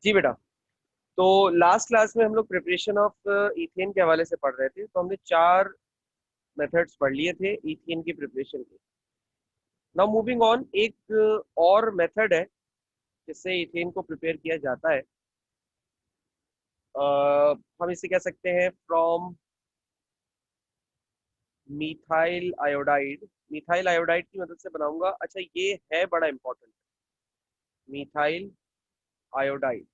जी बेटा। तो last class में हम लोग प्रिपरेशन ऑफ इथेन के हवाले से पढ़ रहे थे, तो हमने 4 मेथड्स पढ़ लिए थे इथेन की प्रिपरेशन के। नाउ मूविंग ऑन, एक और मेथड है जिससे इथेन को प्रिपेयर किया जाता है। हम इसे कह सकते हैं from methyl iodide. Methyl iodide की मदद से बनाऊंगा। अच्छा, ये है बड़ा important, methyl iodide.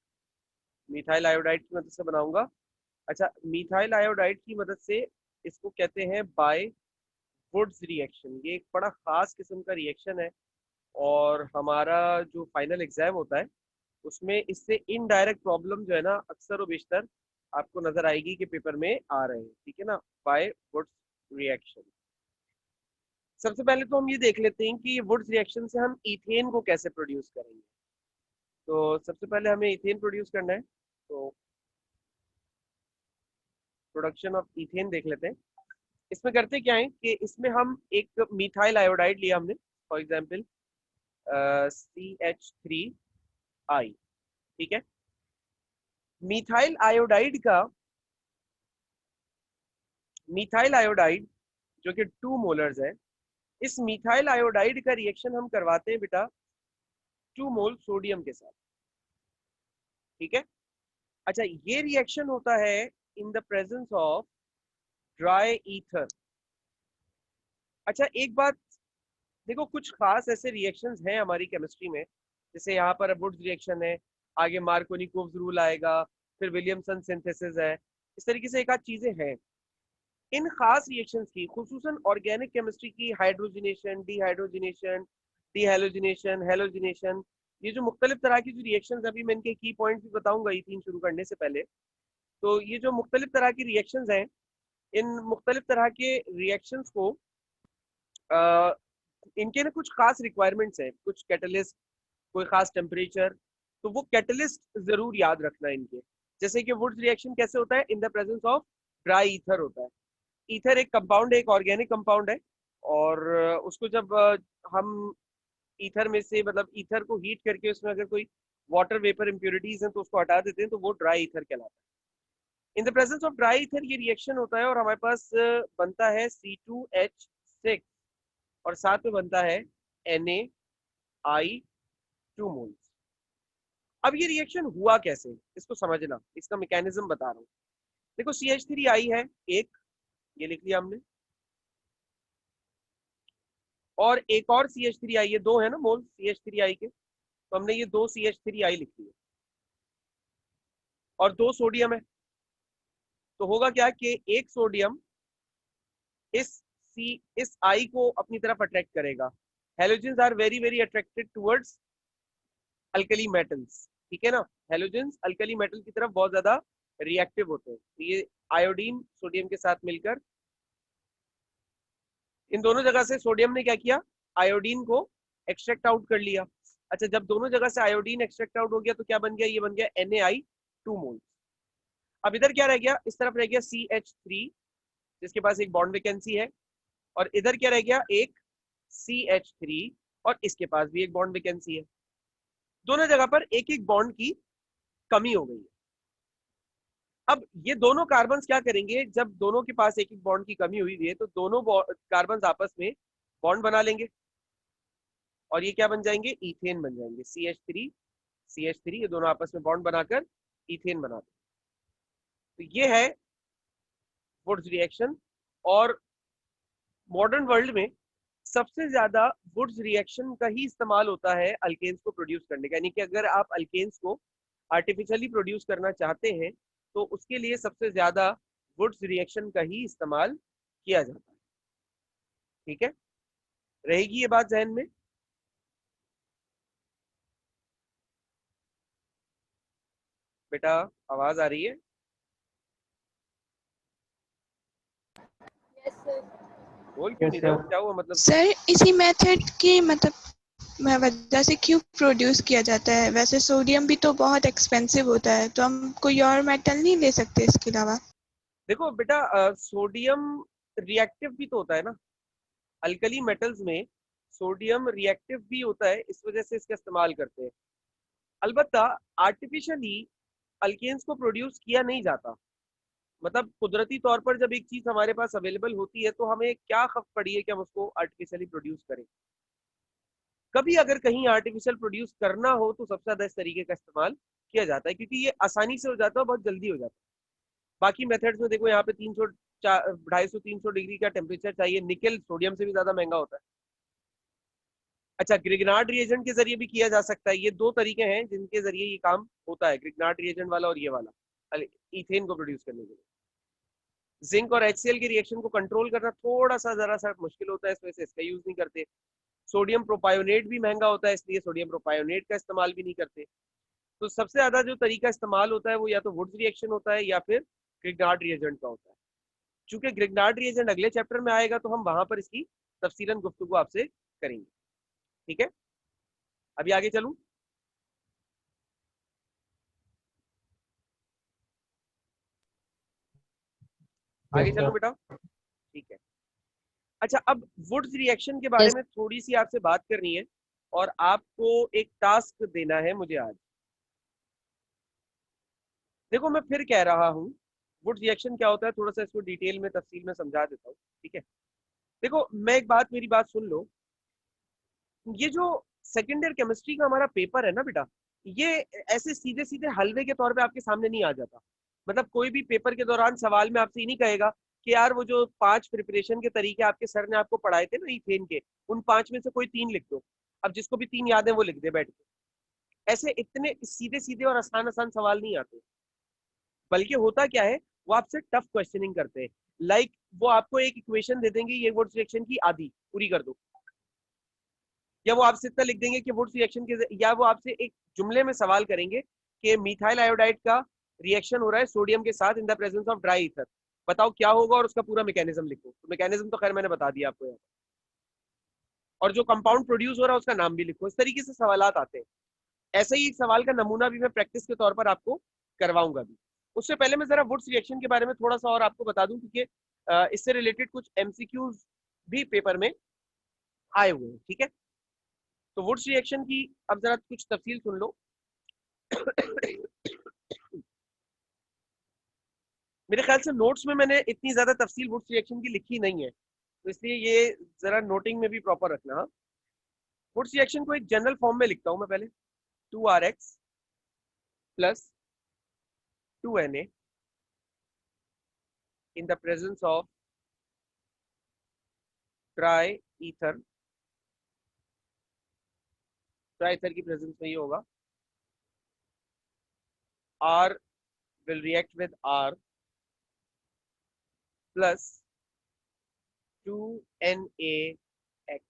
Methyl iodide की मदद से बनाऊंगा। अच्छा, मिथाइल आयोडाइड की मदद से इसको कहते हैं बाय वुड्स रिएक्शन। ये एक बड़ा खास किस्म का रिएक्शन है, और हमारा जो फाइनल एग्जाम होता है उसमें इससे इनडायरेक्ट प्रॉब्लम जो है ना, अक्सर और बेशतर आपको नजर आएगी कि पेपर में आ रहे हैं। ठीक है ना, बाय वुड्स रिएक्शन। सबसे पहले तो हम ये देख लेते हैं कि वुड्स रिएक्शन से हम इथेन को कैसे प्रोड्यूस करेंगे। तो सबसे पहले हमें इथेन प्रोड्यूस करना है, तो प्रोडक्शन ऑफ इथेन देख लेते हैं। इसमें करते क्या है कि इसमें हम एक मिथाइल आयोडाइड लिया हमने, फॉर एग्जाम्पल CH3I। ठीक है, मिथाइल आयोडाइड का, मिथाइल आयोडाइड जो कि 2 मोलर्स है, इस मिथाइल आयोडाइड का रिएक्शन हम करवाते हैं बेटा 2 मोल सोडियम के साथ। ठीक है। अच्छा, ये रिएक्शन होता है in the presence of dry ether. अच्छा, एक बात देखो, कुछ खास ऐसे रिएक्शंस हैं हमारी केमिस्ट्री में, जैसे यहाँ पर वुड्स रिएक्शन है, आगे मार्कोनिकोव्स रूल आएगा, फिर विलियमसन सिंथेसिस है। इस तरीके से एक आध चीजें हैं। इन खास रिएक्शंस की, खुसूसन ऑर्गेनिक केमिस्ट्री की, हाइड्रोजनेशन, डिहाइड्रोजनेशन, डिहेलोजिनेशन, हेलोजिनेशन, ये जो मुख्तलिफ तरह की जो रिएक्शंस, अभी मैं इनके की पॉइंट्स भी बताऊंगा इथीन शुरू करने से पहले। तो ये जो मुख्तलिफ तरह की रिएक्शंस हैं, इन मुख्तलिफ तरह के रिएक्शंस को इनके ना कुछ खास रिक्वायरमेंट्स हैं, कुछ कैटलिस्ट, कोई खास टेम्परेचर। तो वो कैटलिस्ट जरूर याद रखना इनके। जैसे कि वुड्स रिएक्शन कैसे होता है, in the presence of dry ether होता है। ईथर एक कंपाउंड है, एक ऑर्गेनिक कंपाउंड है, और उसको जब हम ईथर में से, मतलब ईथर को हीट करके उसमें अगर कोई वाटर वेपर इम्प्योरिटीज हैं तो उसको हटा देते हैं, तो वो ड्राई ईथर कहलाता है। In the presence of dry ether ये रिएक्शन होता है, और हमारे पास बनता है C2H6, और साथ में बनता है Na I2 मोल्स। अब ये रिएक्शन हुआ कैसे, इसको समझना, इसका मैकेनिज्म बता रहा हूँ। देखो, CH3I है एक, ये लिख लिया हमने, और एक और CH3I, ये 2 है ना मोल CH3I के, तो हमने ये 2 CH3I लिख दिए, और 2 सोडियम है। तो होगा क्या कि एक सोडियम इस इस I को अपनी तरफ अट्रैक्ट करेगा। Halogens are very very attracted towards alkali metals. ठीक है ना, हेलोजेंस अल्कली मेटल की तरफ बहुत ज्यादा रिएक्टिव होते हैं। तो ये आयोडीन सोडियम के साथ मिलकर, इन दोनों जगह से सोडियम ने क्या किया, आयोडीन को एक्सट्रैक्ट आउट कर लिया। अच्छा, जब दोनों जगह से आयोडीन एक्सट्रैक्ट आउट हो गया तो क्या बन गया, ये बन गया Na I2 मोल्स। अब इधर क्या रह गया, इस तरफ रह गया CH3, जिसके पास एक बॉन्ड वैकेंसी है, और इधर क्या रह गया, एक CH3, और इसके पास भी एक बॉन्ड वैकेंसी है। दोनों जगह पर एक एक बॉन्ड की कमी हो गई है। अब ये दोनों कार्बन क्या करेंगे, जब दोनों के पास एक एक बॉन्ड की कमी हुई है, तो दोनों कार्बन आपस में बॉन्ड बना लेंगे, और ये क्या बन जाएंगे, इथेन बन जाएंगे। CH3 ये दोनों आपस में बॉन्ड बनाकर इथेन बनाते हैं। तो ये है वुड्स रिएक्शन। और मॉडर्न वर्ल्ड में सबसे ज्यादा वुड्स रिएक्शन का ही इस्तेमाल होता है अल्केन्स को प्रोड्यूस करने का। यानी कि अगर आप अल्केन्स को आर्टिफिशियली प्रोड्यूस करना चाहते हैं, तो उसके लिए सबसे ज्यादा वुड्स रिएक्शन का ही इस्तेमाल किया जाता है। ठीक है, रहेगी ये बात जहन में। बेटा, आवाज आ रही है? बोल क्यों नहीं रहे हो, क्या हुआ मतलब? सर, इसी मेथड की वजह से क्यों प्रोड्यूस किया जाता है? वैसे सोडियम भी तो बहुत एक्सपेंसिव होता है, तो हम कोई और मेटल नहीं ले सकते इसके अलावा? देखो बेटा, सोडियम रिएक्टिव भी तो होता है ना, अल्कली मेटल्स में सोडियम रिएक्टिव भी होता है, इस वजह से इसका इस्तेमाल करते हैं। अलबत्ता आर्टिफिशियली अल्केन्स को प्रोड्यूस किया नहीं जाता। मतलब कुदरती तौर पर जब एक चीज हमारे पास अवेलेबल होती है तो हमें क्या खफ पड़ी है कि हम उसको आर्टिफिशियली प्रोड्यूस करें। कभी अगर कहीं आर्टिफिशियल प्रोड्यूस करना हो तो सबसे ज्यादा इस तरीके का इस्तेमाल किया जाता है, क्योंकि ये आसानी से हो जाता है, बहुत जल्दी हो जाता है। बाकी मेथड्स में देखो, यहाँ पे 300 250 300 डिग्री का टेम्परेचर चाहिए। निकेल सोडियम से भी ज्यादा महंगा होता है। अच्छा, ग्रिग्नार्ड रिएजेंट के जरिए भी किया जा सकता है। ये दो तरीके हैं जिनके जरिए ये काम होता है, ग्रिग्नार्ड रिएजेंट वाला और ये वाला, इथेन को प्रोड्यूस करने के लिए। जिंक और HCl के रिएक्शन को कंट्रोल करना थोड़ा सा जरा सा मुश्किल होता है, इस वजह से इसका यूज नहीं करते। सोडियम प्रोपायोनेट भी महंगा होता है, इसलिए सोडियम प्रोपायोनेट का इस्तेमाल भी नहीं करते। तो सबसे ज्यादा जो तरीका इस्तेमाल होता है वो या तो वुड्स रिएक्शन होता है या फिर ग्रिग्नार्ड रिएजेंट का होता है। चूंकि ग्रिग्नार्ड रिएजेंट अगले चैप्टर में आएगा तो हम वहां पर इसकी तफसीलन गुफ्तगू आपसे करेंगे। ठीक है, अभी आगे चलूं। आगे यस चलूं सर। बेटा? ठीक है। अच्छा, अब वुड्स रिएक्शन के बारे यस। में थोड़ी सी आपसे बात करनी है और आपको एक टास्क देना है मुझे आज। देखो, मैं फिर कह रहा हूँ, वुड्स रिएक्शन क्या होता है थोड़ा सा इसको डिटेल में तफसील में समझा देता हूँ। ठीक है, देखो मैं एक बात, मेरी बात सुन लो। ये जो सेकेंड ईयर केमिस्ट्री का हमारा पेपर है ना बेटा, ये ऐसे सीधे सीधे हलवे के तौर पे आपके सामने नहीं आ जाता। मतलब कोई भी पेपर के दौरान सवाल में आपसे ये नहीं कहेगा कि यार वो जो 5 प्रिपरेशन के तरीके आपके सर ने आपको पढ़ाए थे ना इथेन के, उन 5 में से कोई 3 लिख दो। अब जिसको भी 3 याद है वो लिख दे बैठ के। ऐसे इतने सीधे सीधे और आसान आसान सवाल नहीं आते। बल्कि होता क्या है, वो आपसे टफ क्वेश्चनिंग करते हैं। लाइक वो आपको एक इक्वेशन दे देंगे, ये वुड्स रिएक्शन की आधी पूरी कर दो। या वो आपसे इतना लिख देंगे कि वुड्स रिएक्शन के, या वो आपसे एक जुमले में सवाल करेंगे कि मिथाइल आयोडाइड का रिएक्शन हो रहा है सोडियम के साथ in the presence of dry ether, बताओ क्या होगा और उसका पूरा मैकेनिज्म लिखो। तो मैकेनिज्म तो खैर मैंने बता दिया आपको यहाँ, और जो कंपाउंड प्रोड्यूस हो रहा है उसका नाम भी लिखो। इस तरीके से सवाल आते हैं। ऐसे ही एक सवाल का नमूना भी मैं प्रैक्टिस के तौर पर आपको करवाऊंगा भी। उससे पहले मैं जरा वुड्स रिएक्शन के बारे में थोड़ा सा और आपको बता दूं, क्योंकि इससे रिलेटेड कुछ MCQs भी पेपर में आए हुए हैं। ठीक है, तो वुड्स रिएक्शन की अब जरा कुछ तफसील सुन लो। मेरे ख्याल से नोट्स में मैंने इतनी ज्यादा तफसील वुड्स रिएक्शन की लिखी नहीं है, तो इसलिए ये जरा नोटिंग में भी प्रॉपर रखना। हाँ, वुड्स रिएक्शन को एक जनरल फॉर्म में लिखता हूं मैं पहले। 2RX plus 2Na in the presence of try ether. Try ether की प्रेजेंस में ये होगा, R will react with R plus 2NaX।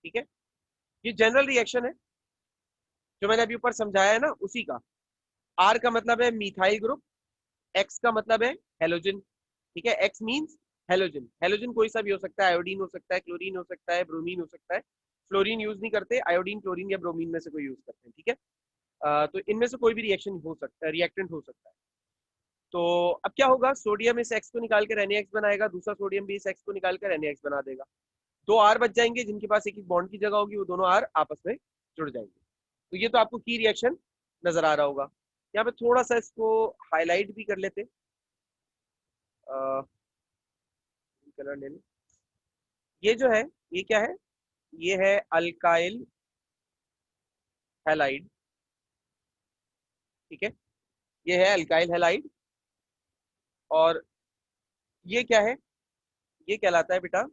ठीक है, ये जनरल रिएक्शन है जो मैंने अभी ऊपर समझाया है ना, उसी का। R का मतलब है मिथाइल ग्रुप, X का मतलब है हेलोजन। ठीक है, X मींस हेलोजन। हेलोजन कोई सा भी हो सकता है, आयोडीन हो सकता है, क्लोरीन हो सकता है, ब्रोमीन हो सकता है। फ्लोरीन यूज नहीं करते, आयोडीन क्लोरीन या ब्रोमीन में से कोई यूज करते हैं। ठीक है, तो इनमें से कोई भी रिएक्शन हो सकता है, रिएक्टेंट हो सकता है। तो अब क्या होगा, सोडियम इस एक्स को निकाल कर NaX बनाएगा, दूसरा सोडियम भी इस एक्स को निकाल कर NaX बना देगा। 2 R बच जाएंगे जिनके पास एक एक बॉन्ड की जगह होगी, वो दोनों R आपस में जुड़ जाएंगे। तो ये तो आपको की रिएक्शन नजर आ रहा होगा। यहाँ पे थोड़ा सा इसको हाईलाइट भी कर लेते, कलर ले लें। ये जो है, ये क्या है, ये है अल्काइल हैलाइड। ठीक है, ये है अल्काइल हैलाइड। और ये क्या है, ये कहलाता है बेटा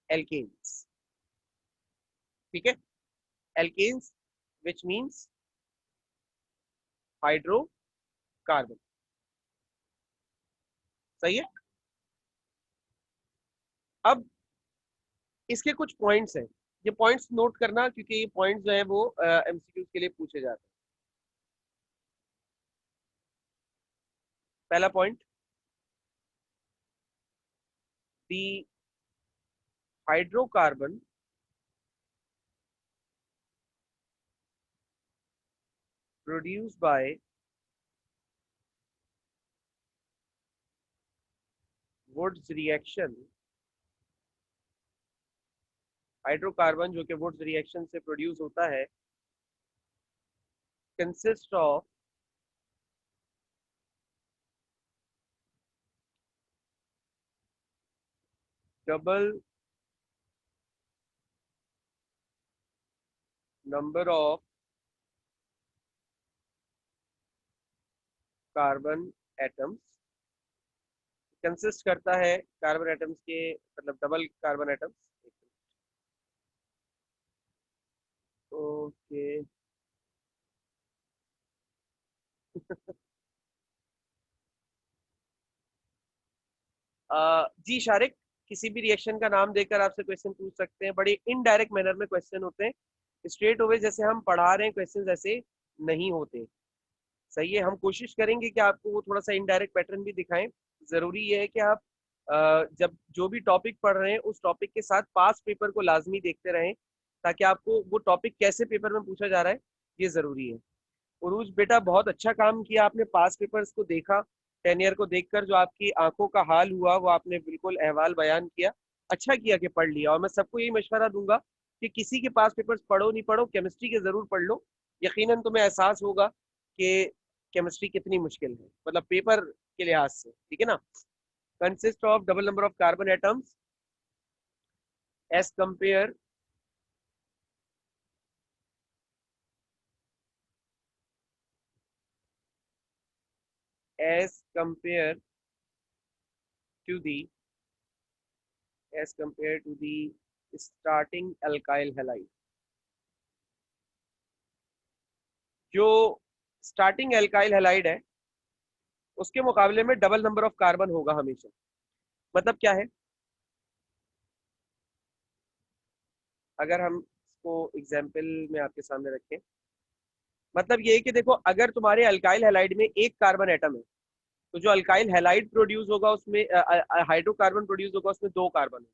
एल्केन्स। ठीक है, एल्केन्स विच मीन्स हाइड्रोकार्बन। सही है। अब इसके कुछ पॉइंट्स हैं, ये पॉइंट्स नोट करना, क्योंकि ये पॉइंट्स जो है वो MCQ के लिए पूछे जाते हैं। पहला point, the hydrocarbon produced by Wood's reaction hydrocarbon जो कि वुड्स रिएक्शन से प्रोड्यूस होता है consist of double number of carbon atoms, consist करता है कार्बन एटम्स के, मतलब डबल कार्बन एटम्स। ओके जी शारिक, किसी भी रिएक्शन का नाम देकर आपसे क्वेश्चन पूछ सकते हैं, बड़े इनडायरेक्ट मैनर में क्वेश्चन होते हैं, स्ट्रेट अवे जैसे हम पढ़ा रहे हैं क्वेश्चन ऐसे नहीं होते। सही है, हम कोशिश करेंगे कि आपको वो थोड़ा सा इनडायरेक्ट पैटर्न भी दिखाएं। जरूरी ये है कि आप जब जो भी टॉपिक पढ़ रहे हैं उस टॉपिक के साथ पास पेपर को लाजमी देखते रहें, ताकि आपको वो टॉपिक कैसे पेपर में पूछा जा रहा है ये जरूरी है। उरूज बेटा बहुत अच्छा काम किया आपने, पास पेपर्स को देखा, 10 ईयर को देखकर जो आपकी आंखों का हाल हुआ वो आपने बिल्कुल अहवाल बयान किया। अच्छा किया कि पढ़ लिया, और मैं सबको यही मशवरा दूंगा कि किसी के पास पेपर्स पढ़ो नहीं पढ़ो, केमिस्ट्री के जरूर पढ़ लो। यकीनन तुम्हें एहसास होगा कि केमिस्ट्री कितनी मुश्किल है, मतलब पेपर के लिहाज से, ठीक है ना। Consist of double number of carbon atoms as compare as compared to the starting alkyl halide। जो स्टार्टिंग एल्काइल हैलाइड है उसके मुकाबले में डबल नंबर ऑफ कार्बन होगा हमेशा। मतलब क्या है, अगर हम इसको एग्जाम्पल में आपके सामने रखें, मतलब ये है कि देखो, अगर तुम्हारे अल्काइल हैलाइड में एक कार्बन एटम है तो जो अल्काइल हैलाइड प्रोड्यूस होगा उसमें हाइड्रोकार्बन प्रोड्यूस होगा उसमें दो कार्बन है।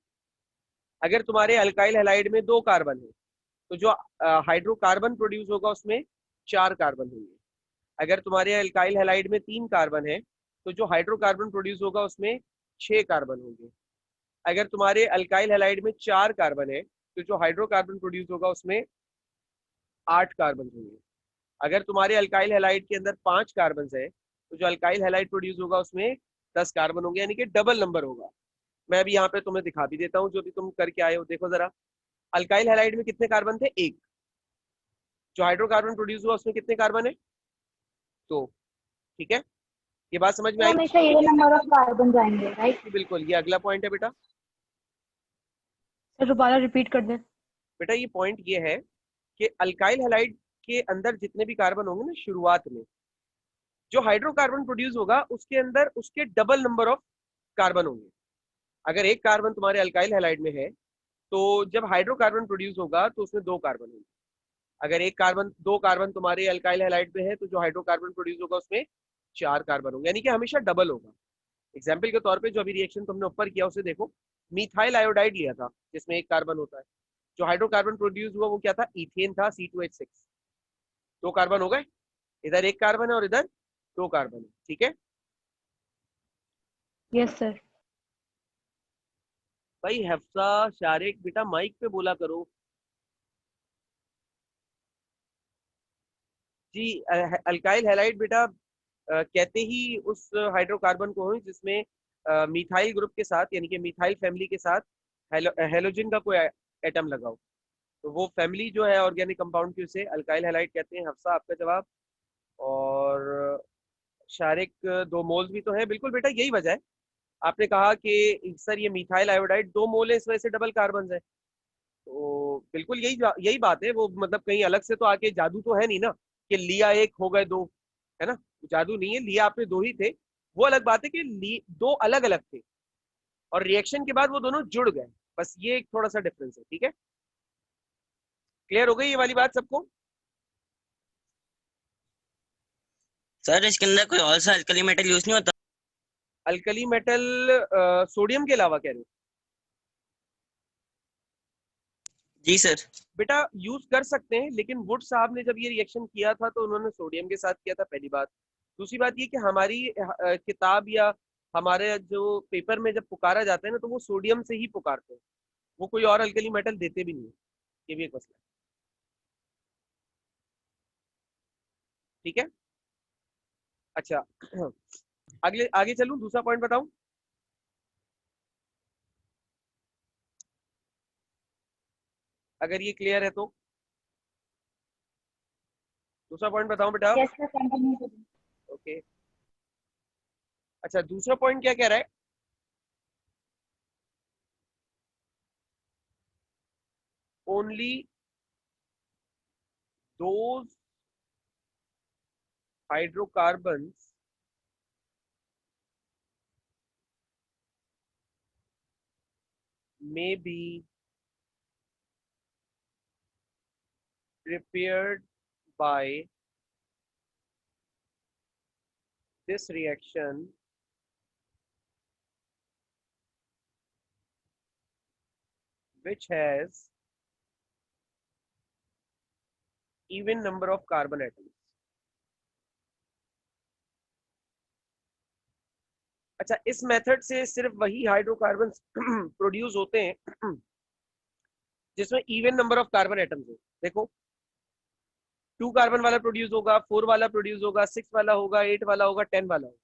अगर तुम्हारे अल्काइल हैलाइड में दो कार्बन है तो जो हाइड्रोकार्बन प्रोड्यूस होगा उसमें चार कार्बन होंगे। अगर तुम्हारे अल्काइल हैलाइड में तीन कार्बन है तो जो हाइड्रोकार्बन प्रोड्यूस होगा उसमें छह कार्बन होंगे। अगर तुम्हारे अल्काइल हैलाइड में चार कार्बन है तो जो हाइड्रोकार्बन प्रोड्यूस होगा उसमें आठ कार्बन होंगे। अगर तुम्हारे अल्काइल हैलाइड के अंदर पांच कार्बन है तो जो अल्काइल हैलाइड प्रोड्यूस होगा उसमें 10 कार्बन होंगे, यानी कि डबल नंबर होगा। मैं अभी यहाँ पे तुम्हें दिखा भी देता हूँ जो भी तुम करके आए हो, देखो जरा। अल्काइल हैलाइड में कितने कार्बन थे, एक। जो हाइड्रोकार्बन प्रोड्यूस हुआ उसमें कितने कार्बन है, तो ठीक है, ये बात समझ में तो आई। हमेशा ये नंबर ऑफ कार्बन जाएंगे, राइट? बिल्कुल, ये अगला पॉइंट है बेटा। सर दोबारा रिपीट कर दे। बेटा ये पॉइंट ये है कि अल्काइल हैलाइड के अंदर जितने भी कार्बन होंगे ना शुरुआत में, जो हाइड्रोकार्बन प्रोड्यूस होगा उसके अंदर उसके डबल नंबर ऑफ कार्बन होंगे। अगर एक कार्बन तुम्हारे अल्काइल हैलाइड में है तो जब हाइड्रोकार्बन प्रोड्यूस होगा तो उसमें दो कार्बन होंगे। अगर एक कार्बन दो कार्बन तुम्हारे अल्काइल हैलाइड में है तो जो हाइड्रोकार्बन प्रोड्यूस होगा उसमें चार कार्बन होंगे, यानी कि हमेशा डबल होगा। एग्जाम्पल के तौर पे जो अभी रिएक्शन तुमने ऊपर किया उसे देखो, मिथाइल आयोडाइड लिया था जिसमें एक कार्बन होता है, जो हाइड्रोकार्बन प्रोड्यूस हुआ वो क्या था, इथेन था, C2H6। दो कार्बन हो गए, इधर एक कार्बन है और इधर दो कार्बन है, ठीक है। Yes sir. भाई हफ्सा शारिक बेटा माइक पे बोला करो जी। अल्काइल हैलाइड बेटा कहते ही उस हाइड्रोकार्बन को है जिसमें मिथाइल ग्रुप के साथ, यानी कि मिथाइल फैमिली के साथ हेलोजन का कोई एटम लगा हो, तो वो फैमिली जो है ऑर्गेनिक कंपाउंड की उसे अल्काइल हैलाइड कहते हैं। हफ्सा आपका जवाब। और शारिक दो मोल्स भी तो है, बिल्कुल बेटा यही वजह है। आपने कहा कि सर ये मिथाइल आयोडाइड दो मोल है, इस वजह से डबल कार्बन है, तो बिल्कुल यही यही बात है। वो मतलब कहीं अलग से तो आके जादू तो है नहीं ना कि लिया एक हो गए दो, है ना। जादू नहीं है, लिया आपने दो ही थे। वो अलग बात है कि दो अलग अलग थे और रिएक्शन के बाद वो दोनों जुड़ गए, बस ये एक थोड़ा सा डिफरेंस है, ठीक है। क्लियर हो गई ये वाली बात सबको। सर इसके अंदर कोई और सा अल्कली मेटल यूज नहीं होता? अल्कली मेटल सोडियम के अलावा कह रहे हो? जी सर। बेटा यूज कर सकते हैं, लेकिन वुड साहब ने जब ये रिएक्शन किया था तो उन्होंने सोडियम के साथ किया था, पहली बात। दूसरी बात ये कि हमारी किताब या हमारे जो पेपर में जब पुकारा जाता है ना तो वो सोडियम से ही पुकारते हैं। वो कोई और अल्कली मेटल देते भी नहीं है, ये भी एक मसला है। ठीक है, अच्छा अगले आगे चलूं, दूसरा पॉइंट बताऊं। अगर ये क्लियर है तो दूसरा पॉइंट बताऊं बेटा। यस सर, कंटिन्यू करिए। ओके, अच्छा दूसरा पॉइंट क्या कह रहा है, only those hydrocarbons may be prepared by this reaction which has even number of carbon atoms. अच्छा, इस मेथड से सिर्फ वही हाइड्रोकार्बन प्रोड्यूस होते हैं जिसमें even number of carbon atoms हो। देखो 2 कार्बन वाला प्रोड्यूस होगा, 4 वाला प्रोड्यूस होगा, 6 वाला होगा, 8 वाला होगा, 10 वाला होगा।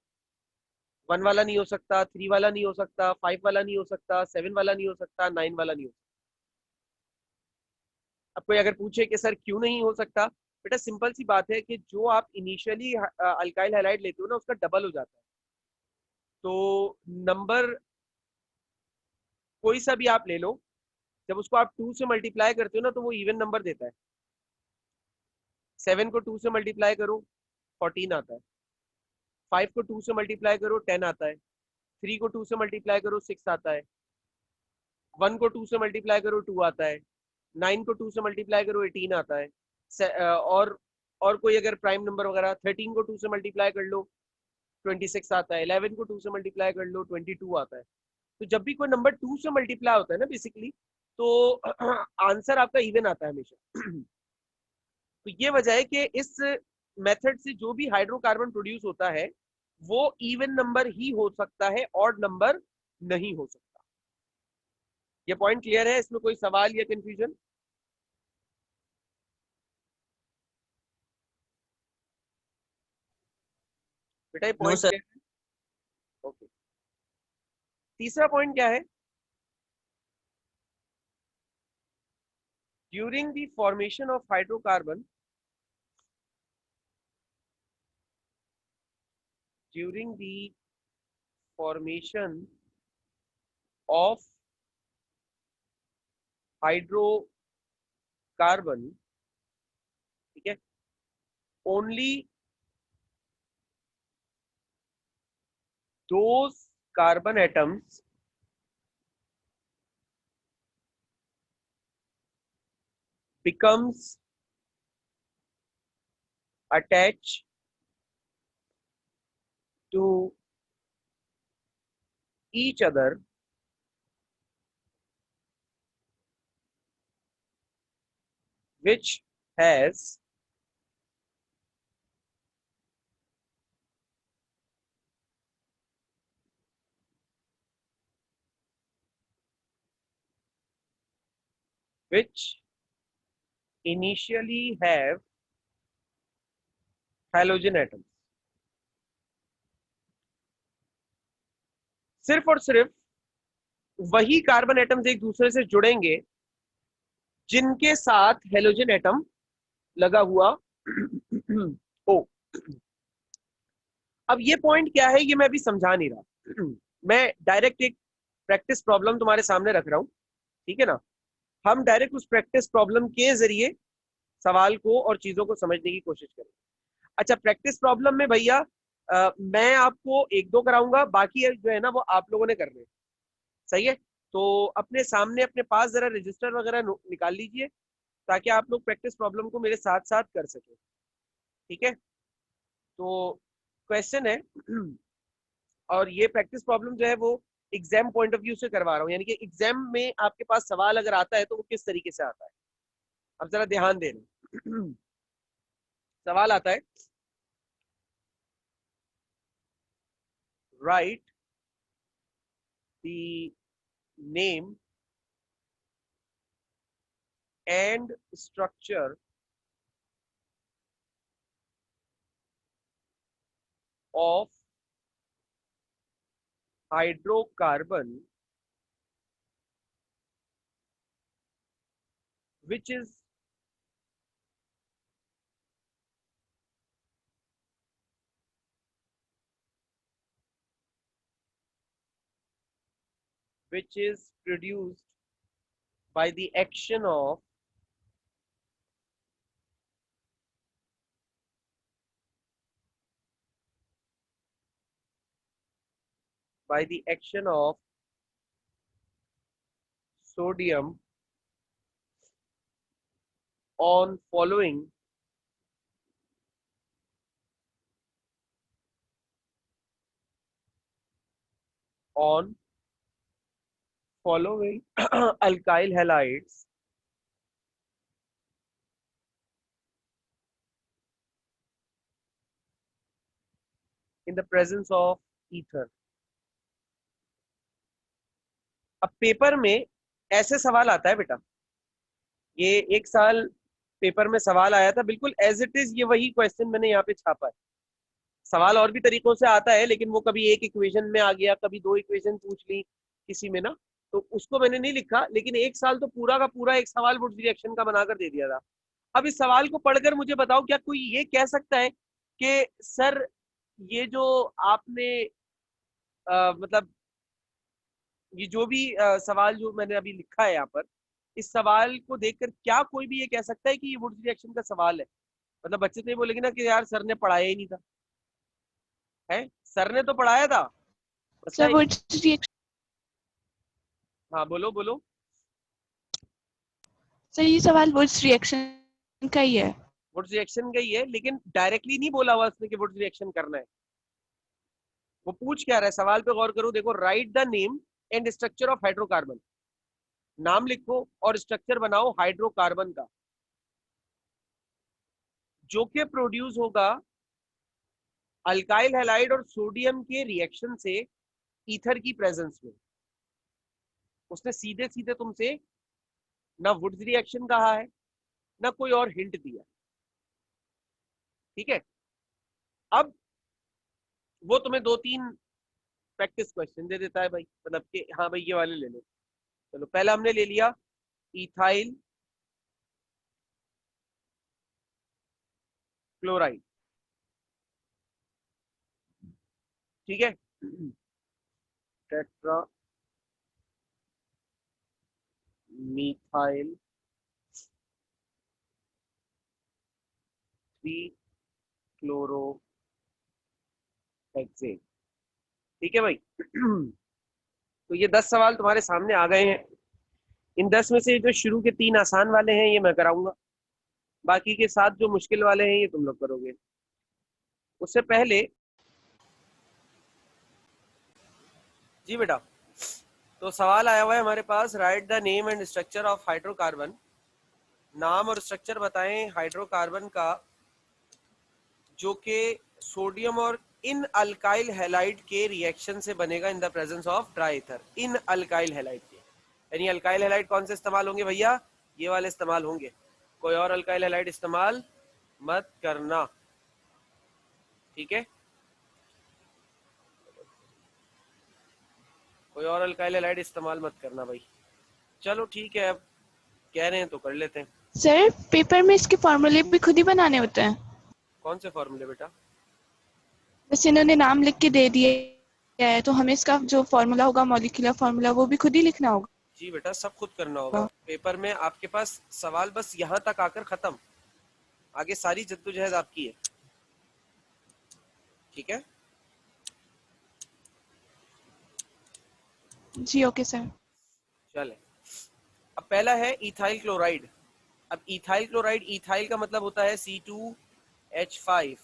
1 वाला नहीं हो सकता, 3 वाला नहीं हो सकता, 5 वाला नहीं हो सकता, 7 वाला नहीं हो सकता, 9 वाला नहीं हो सकता। अब कोई अगर पूछे कि सर क्यों नहीं हो सकता, बेटा सिंपल सी बात है कि जो आप इनिशियली अल्काइल हैलाइड लेते हो ना, उसका डबल हो जाता है। तो नंबर कोई सा भी आप ले लो, जब उसको आप 2 से मल्टीप्लाई करते हो ना, तो वो इवन नंबर देता है। 7 को 2 से मल्टीप्लाई करो 14 आता है, 5 को 2 से मल्टीप्लाई करो 10 आता है, 3 को 2 से मल्टीप्लाई करो 6 आता है, 1 को 2 से मल्टीप्लाई करो 2 आता है, 9 को 2 से मल्टीप्लाई करो 18 आता है। और कोई अगर प्राइम नंबर वगैरह 13 को 2 से मल्टीप्लाई कर लो 26 आता है, 11 को 2 से मल्टीप्लाई कर लो 22 आता है। तो जब भी कोई नंबर 2 से मल्टीप्लाई होता है ना बेसिकली, तो आंसर आपका इवन आता है हमेशा। तो ये वजह है कि इस मेथड से जो भी हाइड्रोकार्बन प्रोड्यूस होता है वो इवन नंबर ही हो सकता है, ऑड नंबर नहीं हो सकता। ये पॉइंट क्लियर है? इसमें कोई सवाल या कंफ्यूजन? बेटा ये नो पॉइंट सर। क्लियर है? ओके, तीसरा पॉइंट क्या है, during the formation of hydrocarbon, during the formation of hydrocarbon, ठीक है, only those carbon atoms becomes attached to each other which has which initially have halogen atoms। सिर्फ और सिर्फ वही कार्बन एटम्स एक दूसरे से जुड़ेंगे जिनके साथ हेलोजन एटम लगा हुआ हो। अब ये पॉइंट क्या है ये मैं अभी समझा नहीं रहा, मैं डायरेक्ट एक प्रैक्टिस प्रॉब्लम तुम्हारे सामने रख रहा हूं, ठीक है ना। हम डायरेक्ट उस प्रैक्टिस प्रॉब्लम के जरिए सवाल को और चीजों को समझने की कोशिश करें। अच्छा, प्रैक्टिस प्रॉब्लम में भैया मैं आपको एक दो कराऊंगा, बाकी जो है ना वो आप लोगों ने करने हैं, सही है। तो अपने सामने अपने पास जरा रजिस्टर वगैरह निकाल लीजिए ताकि आप लोग प्रैक्टिस प्रॉब्लम को मेरे साथ साथ कर सके, ठीक है। तो क्वेश्चन है और ये प्रैक्टिस प्रॉब्लम जो है वो एग्जाम पॉइंट ऑफ व्यू से करवा रहा हूँ, यानी कि एग्जाम में आपके पास सवाल अगर आता है तो वो किस तरीके से आता है। अब जरा ध्यान देना। सवाल आता है, write the name and structure of hydrocarbon which is produced by the action of sodium on following alkyl halides in the presence of ether. अब पेपर में ऐसे सवाल आता है बेटा, ये एक साल पेपर में सवाल आया था, बिल्कुल एज इट इज ये वही क्वेश्चन मैंने यहाँ पे छापा है। सवाल और भी तरीकों से आता है, लेकिन वो कभी एक इक्वेशन में आ गया, कभी दो इक्वेशन पूछ ली किसी में ना, तो उसको मैंने नहीं लिखा, लेकिन एक साल तो पूरा का पूरा एक सवाल वुड्स रिएक्शन का बनाकर दे दिया था। अब इस सवाल को पढ़कर मुझे बताओ, क्या कोई ये कह सकता है कि सर ये जो आपने मतलब ये जो भी सवाल जो मैंने अभी लिखा है यहाँ पर, इस सवाल को देखकर क्या कोई भी ये कह सकता है कि ये वुड्स रिएक्शन का सवाल है? मतलब बच्चे तो ये बोलेंगे ना कि यार सर ने पढ़ाया ही नहीं था, है सर ने तो पढ़ाया था। सर वुड्स रिएक्शन, हाँ बोलो बोलो। सर ये सवाल वुड्स रिएक्शन का ही है। वुड्स रिएक्शन का ही है, लेकिन डायरेक्टली नहीं बोला हुआ उसने कि वुड्स रिएक्शन करना है। वो पूछ क्या रहा है, सवाल पे गौर करो, देखो, right the name and structure of hydrocarbon, नाम लिखो और स्ट्रक्चर बनाओ हाइड्रोकार्बन का जो कि प्रोड्यूस होगा अल्काइल हैलाइड और सोडियम के रिएक्शन से ईथर की प्रेजेंस में। उसने सीधे सीधे तुमसे ना वुड्स रिएक्शन कहा है, ना कोई और हिंट दिया, ठीक है। अब वो तुम्हें दो तीन प्रैक्टिस क्वेश्चन दे देता है भाई, मतलब कि हाँ भाई ये वाले ले लो। चलो पहला हमने ले लिया इथाइल क्लोराइड, ठीक है, टेट्रा मिथाइल 3-क्लोरोहेक्सेन, ठीक है भाई। तो ये 10 सवाल तुम्हारे सामने आ गए हैं। इन 10 में से जो शुरू के 3 आसान वाले हैं ये मैं कराऊंगा, बाकी के 7 जो मुश्किल वाले हैं ये तुम लोग करोगे। उससे पहले जी बेटा, तो सवाल आया हुआ है हमारे पास, write the name and structure of hydrocarbon, नाम और स्ट्रक्चर बताएं हाइड्रोकार्बन का जो कि सोडियम और इन अल्काइल हैलाइड के रिएक्शन से बनेगा in the presence of dry ether. In alkyl halide के, यानी अल्काइल हैलाइड कौन से इस्तेमाल होंगे भैया? ये वाले इस्तेमाल होंगे, कोई और अल्काइल हैलाइड इस्तेमाल मत करना, ठीक है। कोई और अल्काइल हैलाइड इस्तेमाल मत करना भाई। चलो ठीक है, अब कह रहे हैं तो कर लेते हैं। सर पेपर में इसके फॉर्मूले भी खुद ही बनाने होते हैं? कौन से फॉर्मूले बेटा? बस इन्होंने नाम लिख के दे दिया है, तो हमें इसका जो फॉर्मूला होगा, मॉलिक्यूलर फॉर्मूला, वो भी खुद ही लिखना होगा? जी बेटा, सब खुद करना होगा। पेपर में आपके पास सवाल बस यहाँ तक आकर खत्म, आगे सारी जद्दोजहद आपकी है, ठीक है। जी ओके सर। चले, अब पहला है इथाइल क्लोराइड। अब इथाइल क्लोराइड, इथाइल का मतलब होता है C2H5,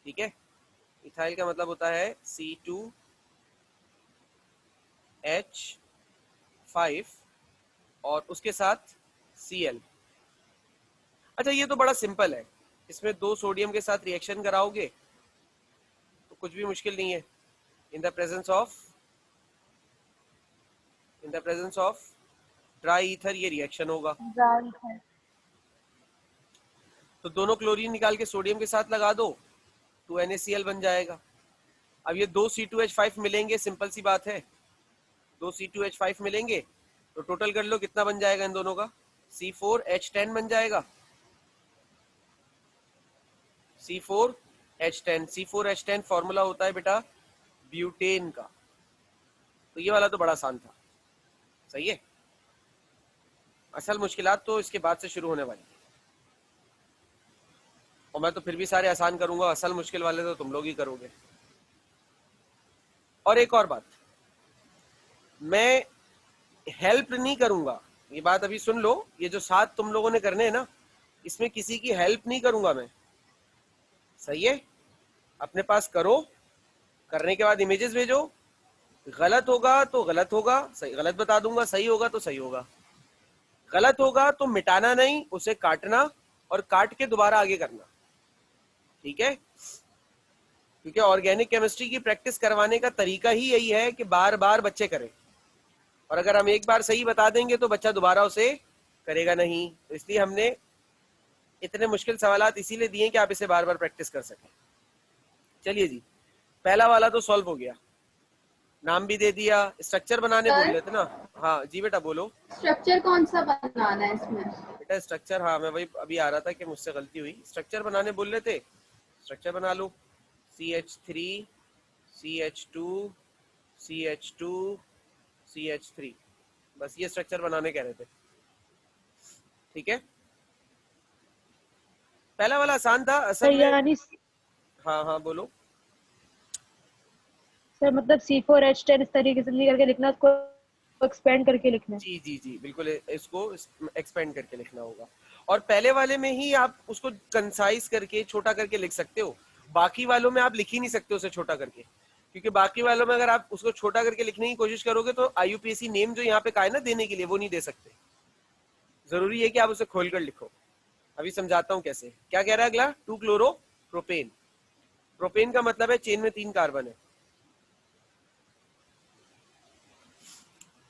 ठीक है। इथाइल का मतलब होता है C2H5 और उसके साथ Cl। अच्छा ये तो बड़ा सिंपल है, इसमें 2 सोडियम के साथ रिएक्शन कराओगे तो कुछ भी मुश्किल नहीं है। In the presence of dry ether, ये रिएक्शन होगा। राइट है। तो दोनों क्लोरीन निकाल के सोडियम के साथ लगा दो, 2NaCl बन जाएगा। अब ये 2 C2H5 मिलेंगे, सिंपल सी बात है, 2 C2H5 मिलेंगे तो टोटल कर लो कितना बन जाएगा इन दोनों का, C4H10 बन जाएगा। C4H10 फॉर्मूला होता है बेटा ब्यूटेन का। तो ये वाला तो बड़ा आसान था, सही है। असल मुश्किलात तो इसके बाद से शुरू होने वाली है, और मैं तो फिर भी सारे आसान करूंगा, असल मुश्किल वाले तो तुम लोग ही करोगे। और एक और बात, मैं हेल्प नहीं करूंगा, ये बात अभी सुन लो, ये जो 7 तुम लोगों ने करने हैं ना, इसमें किसी की हेल्प नहीं करूंगा मैं, सही है। अपने पास करो, करने के बाद इमेजेस भेजो, गलत होगा तो गलत होगा, सही गलत बता दूंगा, सही होगा तो सही होगा। गलत होगा तो मिटाना नहीं, उसे काटना और काट के दोबारा आगे करना, ठीक है। क्योंकि ऑर्गेनिक केमिस्ट्री की प्रैक्टिस करवाने का तरीका ही यही है कि बार बार बच्चे करें, और अगर हम एक बार सही बता देंगे तो बच्चा दोबारा उसे करेगा नहीं। तो इसलिए हमने इतने मुश्किल सवालात इसीलिए दिए कि आप इसे बार बार प्रैक्टिस कर सकें। चलिए जी, पहला वाला तो सॉल्व हो गया, नाम भी दे दिया, स्ट्रक्चर बनाने बोल रहे थे ना। हाँ जी बेटा बोलो। स्ट्रक्चर कौन सा बनाना है इसमें? बेटा स्ट्रक्चर, हाँ मैं वही अभी आ रहा था कि मुझसे गलती हुई, स्ट्रक्चर बनाने बोल रहे थे, स्ट्रक्चर बना लो। CH3 CH2 CH2 CH3, बस ये स्ट्रक्चर बनाने कह रहे थे, ठीक है। पहला वाला आसान था असल में। यानी हाँ हाँ बोलो। सर मतलब C4H10 इस तरीके से नहीं करके लिखना, उसको एक्सपेंड करके लिखना है। जी जी जी बिल्कुल, इसको एक्सपेंड करके लिखना होगा, और पहले वाले में ही आप उसको कंसाइज करके छोटा करके लिख सकते हो, बाकी वालों में आप लिख ही नहीं सकते उसे छोटा करके, क्योंकि बाकी वालों में अगर आप उसको छोटा करके लिखने की कोशिश करोगे तो IUPAC नेम जो यहाँ पे कहा है ना देने के लिए, वो नहीं दे सकते। जरूरी है कि आप उसे खोलकर लिखो। अभी समझाता हूँ कैसे। क्या कह रहा है अगला, 2 क्लोरो प्रोपेन। प्रोपेन का मतलब है चेन में 3 कार्बन है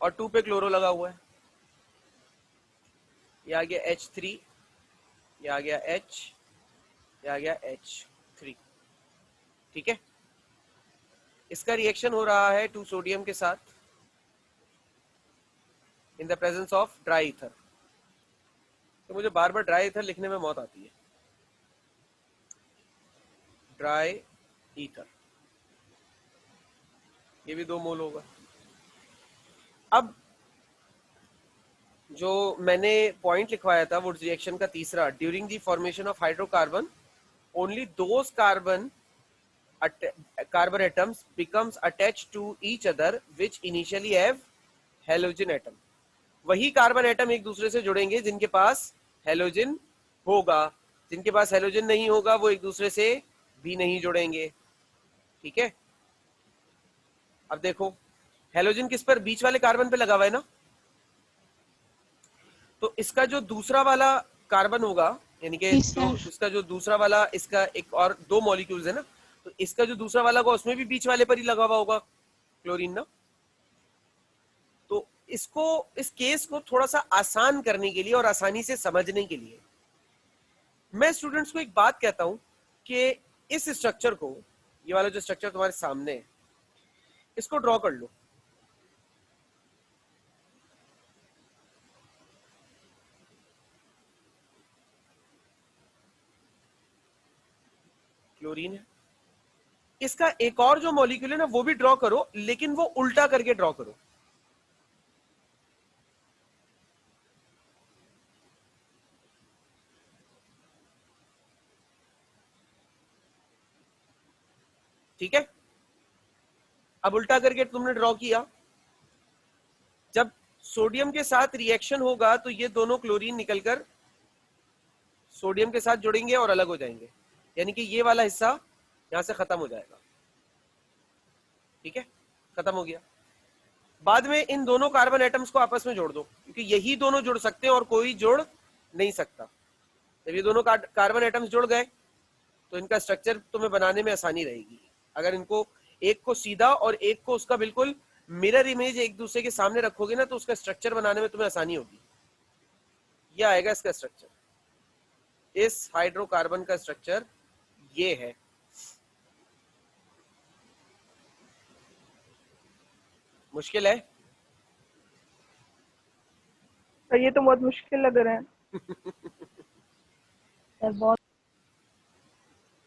और 2 पे क्लोरो लगा हुआ है। ये आ गया H3, ये आ गया H, ये आ गया H3, ठीक है। इसका रिएक्शन हो रहा है 2 सोडियम के साथ in the presence of dry ether. तो मुझे बार बार ड्राई ईथर लिखने में मौत आती है। ड्राई ईथर, ये भी 2 मोल होगा। अब जो मैंने पॉइंट लिखवाया था वो रिएक्शन का तीसरा, during the formation of hydrocarbon only those carbon atoms becomes attached to each other which initially have halogen atom। वही कार्बन एटम एक दूसरे से जुड़ेंगे जिनके पास हेलोजन होगा, जिनके पास हेलोजन नहीं होगा वो एक दूसरे से भी नहीं जुड़ेंगे, ठीक है। अब देखो हेलोजन किस पर, बीच वाले कार्बन पे लगा हुआ है ना, तो इसका जो दूसरा वाला कार्बन होगा, यानी कि जो इसका जो दूसरा वाला, इसका एक और 2 मॉलिक्यूल्स है ना, तो इसका जो दूसरा वाला होगा उसमें भी बीच वाले पर ही लगा हुआ होगा क्लोरीन ना। तो इसको, इस केस को थोड़ा सा आसान करने के लिए और आसानी से समझने के लिए मैं स्टूडेंट्स को एक बात कहता हूं कि इस स्ट्रक्चर को, ये वाला जो स्ट्रक्चर तुम्हारे सामने है, इसको ड्रॉ कर लो। क्लोरीन है, इसका एक और जो मॉलिक्यूल है ना वो भी ड्रॉ करो, लेकिन वो उल्टा करके ड्रॉ करो। ठीक है, अब उल्टा करके तुमने ड्रॉ किया, जब सोडियम के साथ रिएक्शन होगा तो ये दोनों क्लोरीन निकलकर सोडियम के साथ जुड़ेंगे और अलग हो जाएंगे, यानी कि ये वाला हिस्सा यहां से खत्म हो जाएगा, ठीक है, खत्म हो गया। बाद में इन दोनों कार्बन एटम्स को आपस में जोड़ दो, क्योंकि यही दोनों जुड़ सकते हैं और कोई जुड़ नहीं सकता। जब ये दोनों कार्बन एटम्स जुड़ गए तो इनका स्ट्रक्चर तुम्हें बनाने में आसानी रहेगी। अगर इनको एक को सीधा और एक को उसका बिल्कुल मिरर इमेज एक दूसरे के सामने रखोगे ना तो उसका स्ट्रक्चर बनाने में तुम्हें आसानी होगी। ये आएगा इसका स्ट्रक्चर, इस हाइड्रोकार्बन का स्ट्रक्चर ये है। मुश्किल है? और ये तो बहुत मुश्किल लग रहा है। सर बहुत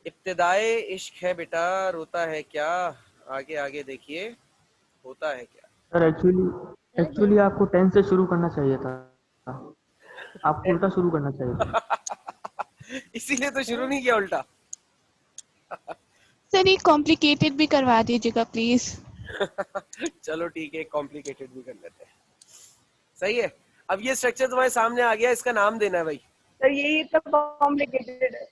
इब्तिदाए इश्क है बेटा, रोता है क्या, आगे आगे देखिए होता है क्या। सर एक्चुअली आपको 10 से शुरू करना चाहिए था, आपको उल्टा शुरू करना चाहिए था। इसीलिए तो शुरू नहीं किया उल्टा। सर ये कॉम्प्लिकेटेड भी करवा दीजिएगा प्लीज। चलो ठीक है, कॉम्प्लिकेटेड भी कर लेते हैं। सही है। अब ये स्ट्रक्चर तुम्हारे सामने आ गया, इसका नाम देना है भाई। तो यही तो कॉम्प्लिकेटेड है।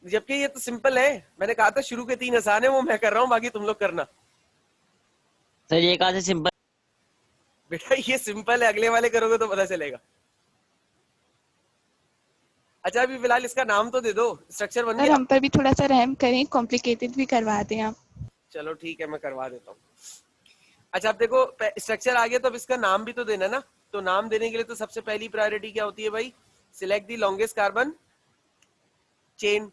जबकि ये तो सिंपल है, मैंने कहा था शुरू के 3 आसान है, वो मैं कर रहा हूँ, बाकी तुम लोग करना। सर ये कहाँ से सिंपल? बेटा ये सिंपल है, अगले वाले करोगे तो पता चलेगा। अच्छा अभी फिलहाल इसका नाम तो दे दो, स्ट्रक्चर बन सर गया। हम पर भी थोड़ा सा रहम करें, कॉम्प्लिकेटेड भी करवा दें आप। चलो ठीक है, मैं करवा देता हूँ। अच्छा अब देखो स्ट्रक्चर आ गया, तो अब इसका नाम भी तो देना ना। तो नाम देने के लिए तो सबसे पहली प्रायोरिटी क्या होती है भाई? Select the longest carbon chain.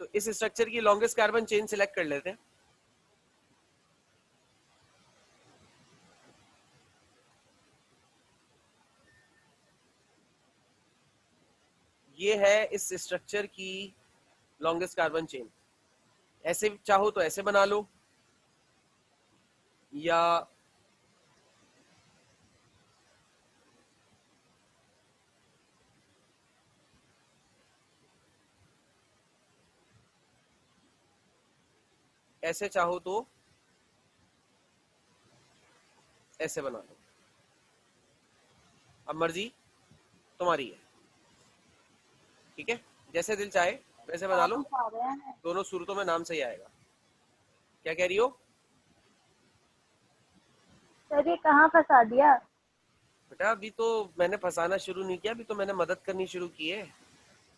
तो इस स्ट्रक्चर की लॉन्गेस्ट कार्बन चेन सिलेक्ट कर लेते हैं। ये है इस स्ट्रक्चर की लॉन्गेस्ट कार्बन चेन। ऐसे चाहो तो ऐसे बना लो, या ऐसे चाहो तो ऐसे बना लो, अब मर्जी तुम्हारी है। ठीक है, जैसे दिल चाहे वैसे बना लो, दोनों सूरतों में नाम सही आएगा। क्या कह रही हो? सर ये कहाँ फंसा दिया? बेटा अभी तो मैंने फंसाना शुरू नहीं किया, अभी तो मैंने मदद करनी शुरू की है।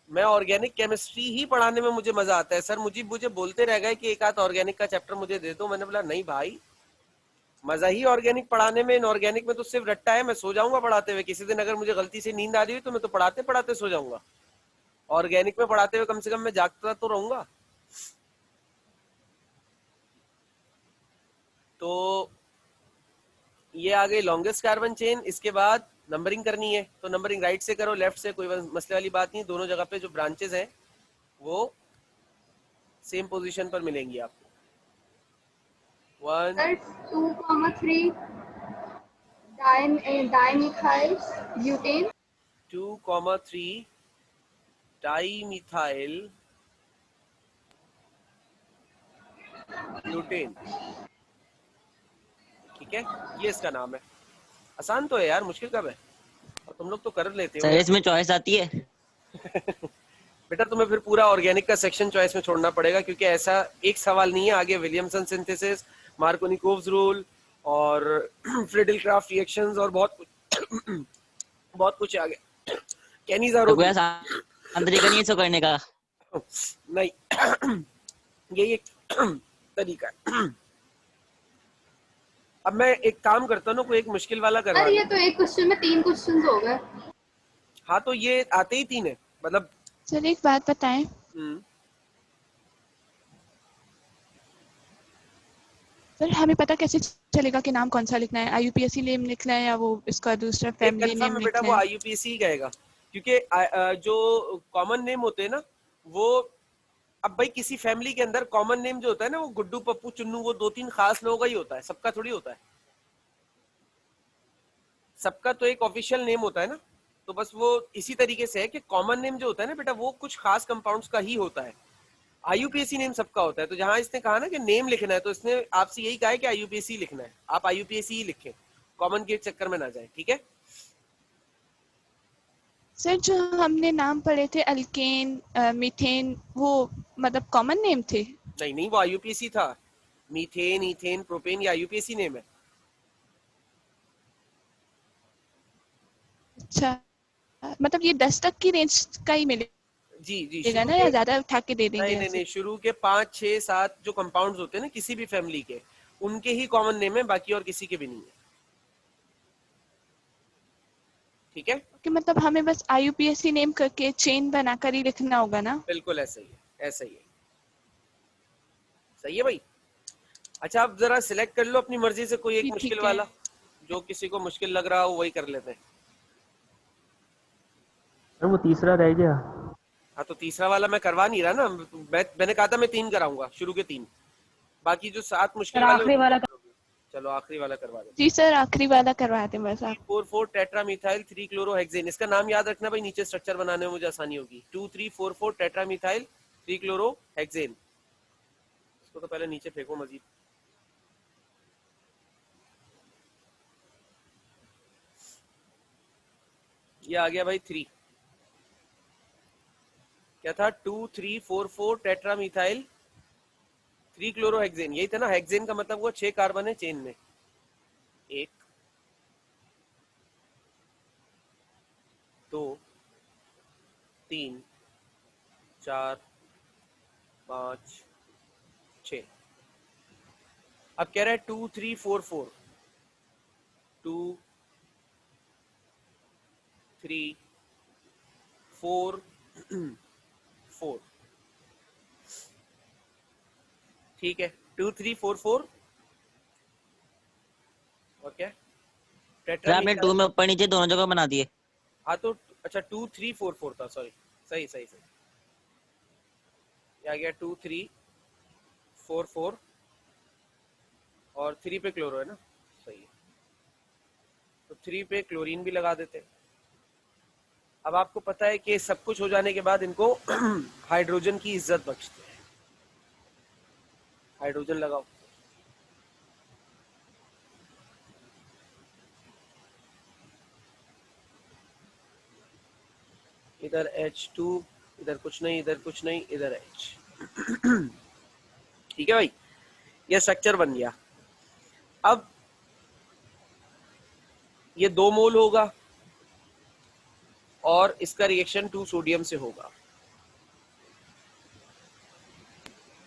मैं ऑर्गेनिक केमिस्ट्री ही पढ़ाने में मुझे मजा आता है। सर मुझे बोलते रह गए कि एक आध ऑर्गेनिक का चैप्टर मुझे दे दो। मैंने बोला नहीं भाई, मजा ही ऑर्गेनिक पढ़ाने में। इनऑर्गेनिक में तो सिर्फ रट्टा है, मैं सो जाऊंगा पढ़ाते हुए। किसी दिन अगर मुझे गलती से नींद आ रही हुई तो मैं तो पढ़ाते पढ़ाते सो जाऊंगा। ऑर्गेनिक में पढ़ाते हुए कम से कम मैं जागता तो रहूंगा। तो ये आ गई लॉन्गेस्ट कार्बन चेन। इसके बाद नंबरिंग करनी है, तो नंबरिंग राइट से करो, लेफ्ट से, कोई मसले वाली बात नहीं। दोनों जगह पे जो ब्रांचेस हैं वो सेम पोजीशन पर मिलेंगी आपको। 1 sir 2,3 dimethyl butane. 2,3 dimethyl butane. ठीक है, ये इसका नाम है। आसान तो है यार, मुश्किल कब है? और तुम लोग तो कर लेते हो। सर इसमें चॉइस आती है? बेटा तुम्हें फिर पूरा ऑर्गेनिक का सेक्शन चॉइस में छोड़ना पड़ेगा, क्योंकि ऐसा एक सवाल नहीं है। आगे विलियमसन सिंथेसिस, मार्कोनिकोव्स रूल और फ्रिडल-क्राफ्ट रिएक्शंस और बहुत कुछ बहुत कुछ आगे। कैनीज तो कोई आसान तरीका नहीं है इसको करने का? नहीं यही एक तरीका है। अब मैं एक काम करता हूँ, कोई एक मुश्किल वाला करवा। सर ये तो एक क्वेश्चन में 3 क्वेश्चंस हो गए। हाँ तो ये आते ही 3 है, मतलब। सर एक बात बताएं, सर हमें पता कैसे चलेगा कि नाम कौन सा लिखना है? IUPAC नेम लिखना है या वो इसका दूसरा फैमिली नेम बेटा लिखना वो है? IUPAC ही कहेगा, क्योंकि जो कॉमन नेम होते हैं ना वो, अब भाई किसी फैमिली के अंदर कॉमन नेम जो होता है ना, वो गुड्डू पप्पू चुन्नू, वो 2-3 खास लोगों का ही होता है, सबका थोड़ी होता है। सबका तो एक ऑफिशियल नेम होता है ना। तो बस वो इसी तरीके से है कि कॉमन नेम जो होता है ना बेटा, वो कुछ खास कंपाउंड्स का ही होता है। IUPAC नेम सबका होता है। तो जहां इसने कहा ना कि नेम लिखना है, तो इसने आपसे यही कहा है कि IUPAC लिखना है। आप IUPAC ही लिखें, कॉमन के चक्कर में ना जाए। ठीक है सर जो हमने नाम पढ़े थे अल्केन, मीथेन, वो मतलब कॉमन नेम थे? नहीं वो IUPAC था। मीथेन, ईथेन, प्रोपेन, ये IUPAC नेम है। अच्छा, मतलब ये 10 तक की रेंज का ही मिलेगा जी ना, या ज्यादा उठा के दे देंगे? नहीं, शुरू के 5, 6, 7 जो कंपाउंड्स होते हैं ना किसी भी फैमिली के, उनके ही कॉमन नेम है, बाकी और किसी के भी नहीं है। ठीक है, कि मतलब हमें बस IUPAC नेम करके चेन बनाकर ही लिखना होगा ना? बिल्कुल ऐसा ही है, ऐसा ही है। सही है भाई। अच्छा, आप जरा सिलेक्ट कर लो अपनी मर्जी से कोई एक जी, मुश्किल ठीक है। वाला, जो किसी को मुश्किल लग रहा हो वही कर लेते हैं। सर वो तीसरा रह गया। हाँ, तो तीसरा वाला मैं करवा नहीं रहा ना, मैंने कहा था मैं 3 कराऊंगा, शुरू के 3, बाकी जो 7 मुश्किल सर वाले आखिरी वाला चलो आखिरी वाला करवा देते। जी सर, आखिरी वाला करवा दें बस आप। 2,3,4,4 टेट्रामिथाइल 3 क्लोरोहेक्सेन, इसका नाम याद रखना भाई, नीचे स्ट्रक्चर बनाने में मुझे आसानी होगी। 2,3,4,4 टेट्रामिथाइल 3 क्लोरोहेक्सेन, इसको तो पहले नीचे फेंको मजीद। ये आ गया भाई 3, क्या था? 2,3,4,4 टेट्रामिथाइल 3 क्लोरोहेक्सेन, यही था ना? हेक्सेन का मतलब वो 6 कार्बन है चेन में। 1 2 3 4 5 6। अब कह रहा है 2,3,4,4 2 3 4 4, ठीक है। 2,3,4,4 और क्या? सर आपने 2 में ऊपर नीचे दोनों जगह बना दिए। हाँ तो अच्छा 2,3,4,4 था, सॉरी, सही सही सही, ये आ गया 2,3,4,4 और 3 पे क्लोरो है ना, सही है। तो 3 पे क्लोरीन भी लगा देते हैं। अब आपको पता है कि सब कुछ हो जाने के बाद इनको हाइड्रोजन की इज्जत बख्शते हैं। हाइड्रोजन लगाओ, इधर H2, इधर कुछ नहीं, इधर कुछ नहीं, इधर H। ठीक है भाई, ये स्ट्रक्चर बन गया। अब ये 2 मोल होगा और इसका रिएक्शन 2 सोडियम से होगा।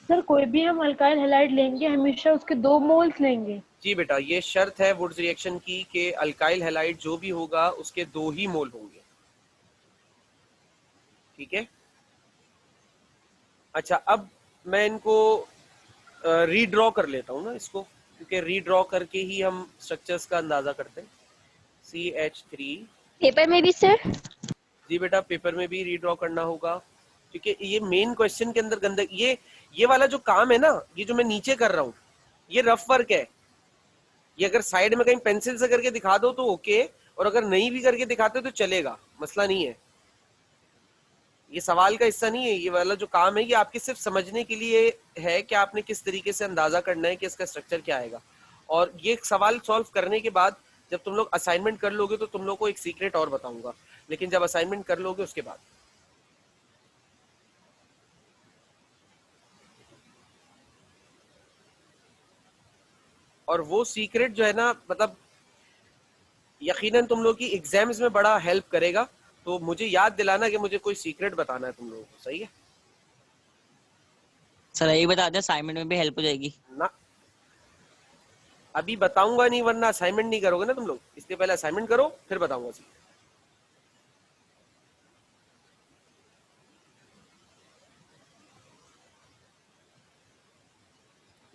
सर कोई भी हम अल्काइल हैलाइड लेंगे हमेशा उसके 2 मोल्स लेंगे। जी बेटा, ये शर्त है वुड्स रिएक्शन की कि अल्काइल हैलाइड जो भी होगा उसके 2 ही मोल होंगे। ठीक है। अच्छा, अब मैं इनको रीड्रॉ कर लेता हूँ ना इसको, क्योंकि रीड्रॉ करके ही हम स्ट्रक्चर्स का अंदाजा करते हैं। CH3, पेपर में भी सर? जी बेटा, पेपर में भी रीड्रॉ करना होगा, क्योंकि ये मेन क्वेश्चन के अंदर गंदग, ये वाला जो काम है ना, ये जो मैं नीचे कर रहा हूँ, ये रफ वर्क है। ये अगर साइड में कहीं पेंसिल से करके दिखा दो तो ओके, और अगर नहीं भी करके दिखाते तो चलेगा, मसला नहीं है। ये सवाल का हिस्सा नहीं है, ये वाला जो काम है ये आपके सिर्फ समझने के लिए है कि आपने किस तरीके से अंदाजा करना है कि इसका स्ट्रक्चर क्या आएगा। और ये सवाल सॉल्व करने के बाद जब तुम लोग असाइनमेंट कर लोगे तो तुम लोग को एक सीक्रेट और बताऊंगा, लेकिन जब असाइनमेंट कर लोगे उसके बाद। और वो सीक्रेट जो है ना, मतलब यकीनन तुम लोग की एग्जाम्स में बड़ा हेल्प करेगा, तो मुझे याद दिलाना कि मुझे कोई सीक्रेट बताना है तुम लोगों को, सही है? सर यही बता दें, असाइनमेंट में भी हेल्प हो जाएगी ना, अभी बताऊंगा नहीं, वरना असाइनमेंट नहीं करोगे ना तुम लोग, इसलिए पहले असाइनमेंट करो फिर बताऊंगा सीक्रेट।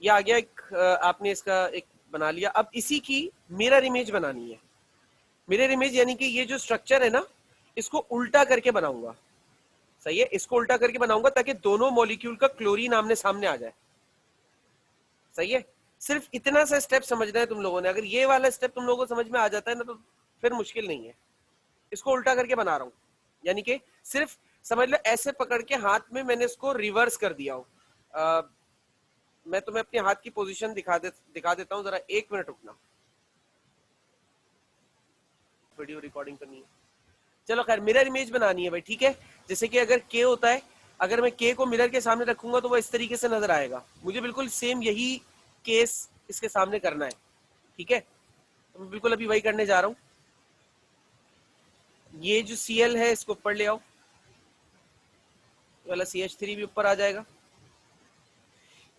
ये आ गया एक, आपने इसका एक बना लिया। अब इसी की मिरर इमेज बनानी है। मिरर इमेज यानी कि ये जो स्ट्रक्चर है ना, इसको उल्टा करके बनाऊंगा, सही है? इसको उल्टा करके बनाऊंगा ताकि दोनों मॉलिक्यूल का क्लोरीन आमने सामने आ जाए, सही है? सिर्फ इतना सा स्टेप समझना है तुम लोगों ने। अगर ये वाला स्टेप तुम लोगों को समझ में आ जाता है ना, तो फिर मुश्किल नहीं है। इसको उल्टा करके बना रहा हूं, यानी कि सिर्फ समझ लो ऐसे पकड़ के हाथ में मैंने इसको रिवर्स कर दिया हूं। मैं तुम्हें अपने हाथ की पोजीशन दिखा देता हूं, जरा 1 मिनट रुकना, वीडियो रिकॉर्डिंग करनी है। चलो खैर, मिरर इमेज बनानी है भाई, ठीक है? जैसे कि अगर K होता है, अगर मैं K को मिरर के सामने रखूंगा तो वो इस तरीके से नजर आएगा। मुझे बिल्कुल सेम यही केस इसके सामने करना है, ठीक है? तो मैं बिल्कुल अभी वही करने जा रहा हूं। ये जो Cl है इसको ऊपर ले आओ, ये वाला CH3 भी ऊपर आ जाएगा।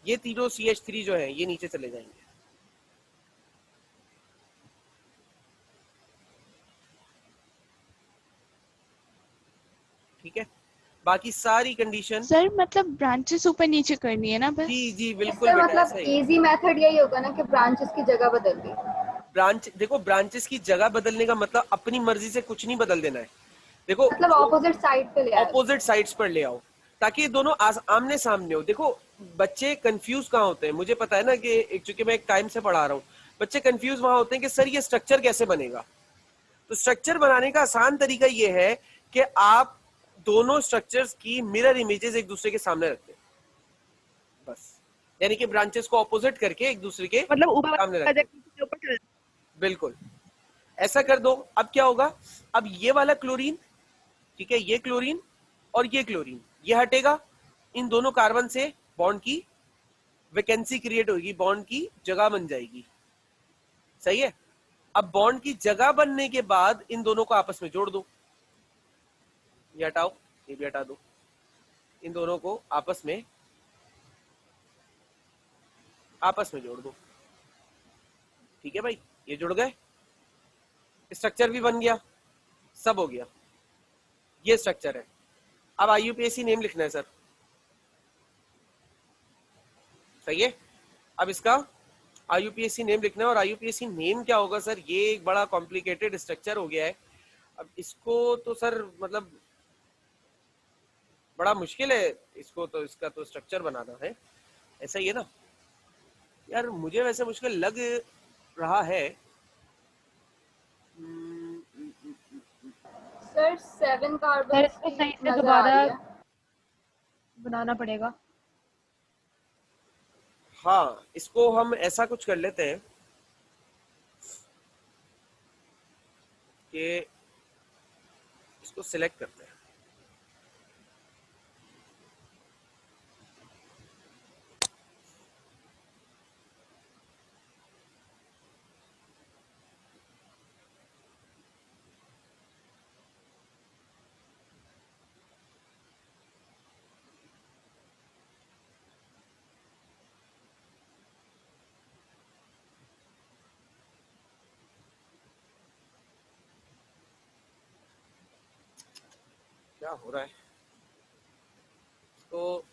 ये तीनों CH3 जो है ये नीचे चले जाएंगे, ठीक है, बाकी सारी कंडीशन सर मतलब ब्रांचेस ऊपर नीचे करनी है ना बस? जी जी बिल्कुल इससे बेटा मतलब ऐसा ही। इजी मेथड यही होगा ना कि ब्रांचेस की जगह बदल दी। ब्रांच देखो, ब्रांचेस की जगह बदलने का मतलब अपनी मर्जी से कुछ नहीं बदल देना है। देखो मतलब ऑपोजिट साइड पे ले आए। ऑपोजिट साइड्स पर ले आओ ताकि ये दोनों आमने सामने हो। देखो बच्चे कंफ्यूज कहाँ होते हैं, मुझे पता है ना कि चूंकि मैं एक टाइम से पढ़ा रहा हूँ, बच्चे कंफ्यूज वहां होते हैं कि सर ये स्ट्रक्चर कैसे बनेगा। तो स्ट्रक्चर बनाने का आसान तरीका ये है कि आप दोनों स्ट्रक्चर्स की मिरर इमेजेस एक दूसरे के सामने रखते हैं, बस। यानी कि ब्रांचेस को ऑपोजिट करके एक दूसरे के मतलब ऊपर सामने वाला रखते हैं। के ऊपर चल। बिल्कुल ऐसा कर दो। अब क्या होगा, अब ये वाला क्लोरीन, ठीक है, ये क्लोरीन और ये क्लोरीन, ये हटेगा, इन दोनों कार्बन से बॉन्ड की वैकेंसी क्रिएट होगी, बॉन्ड की जगह बन जाएगी, सही है। अब बॉन्ड की जगह बनने के बाद इन दोनों को आपस में जोड़ दो, ये हटाओ, ये भी हटा दो, इन दोनों को आपस में जोड़ दो, ठीक है भाई, ये जुड़ गए, स्ट्रक्चर भी बन गया, सब हो गया, ये स्ट्रक्चर है। अब IUPAC नेम लिखना है सर, सही है। अब इसका IUPAC नेम लिखना है, और IUPAC नेम क्या होगा सर, ये एक बड़ा कॉम्प्लिकेटेड स्ट्रक्चर हो गया है। अब इसको तो सर मतलब बड़ा मुश्किल है, इसको तो इसका तो स्ट्रक्चर बनाना है, ऐसा ही है ना यार, मुझे वैसे मुश्किल लग रहा है। सर 7 सर कार्बन इसको सही से नजर आ दोबारा रही है। बनाना पड़ेगा। हाँ, इसको हम ऐसा कुछ कर लेते हैं कि इसको सिलेक्ट करते हैं, क्या हो रहा है इसको,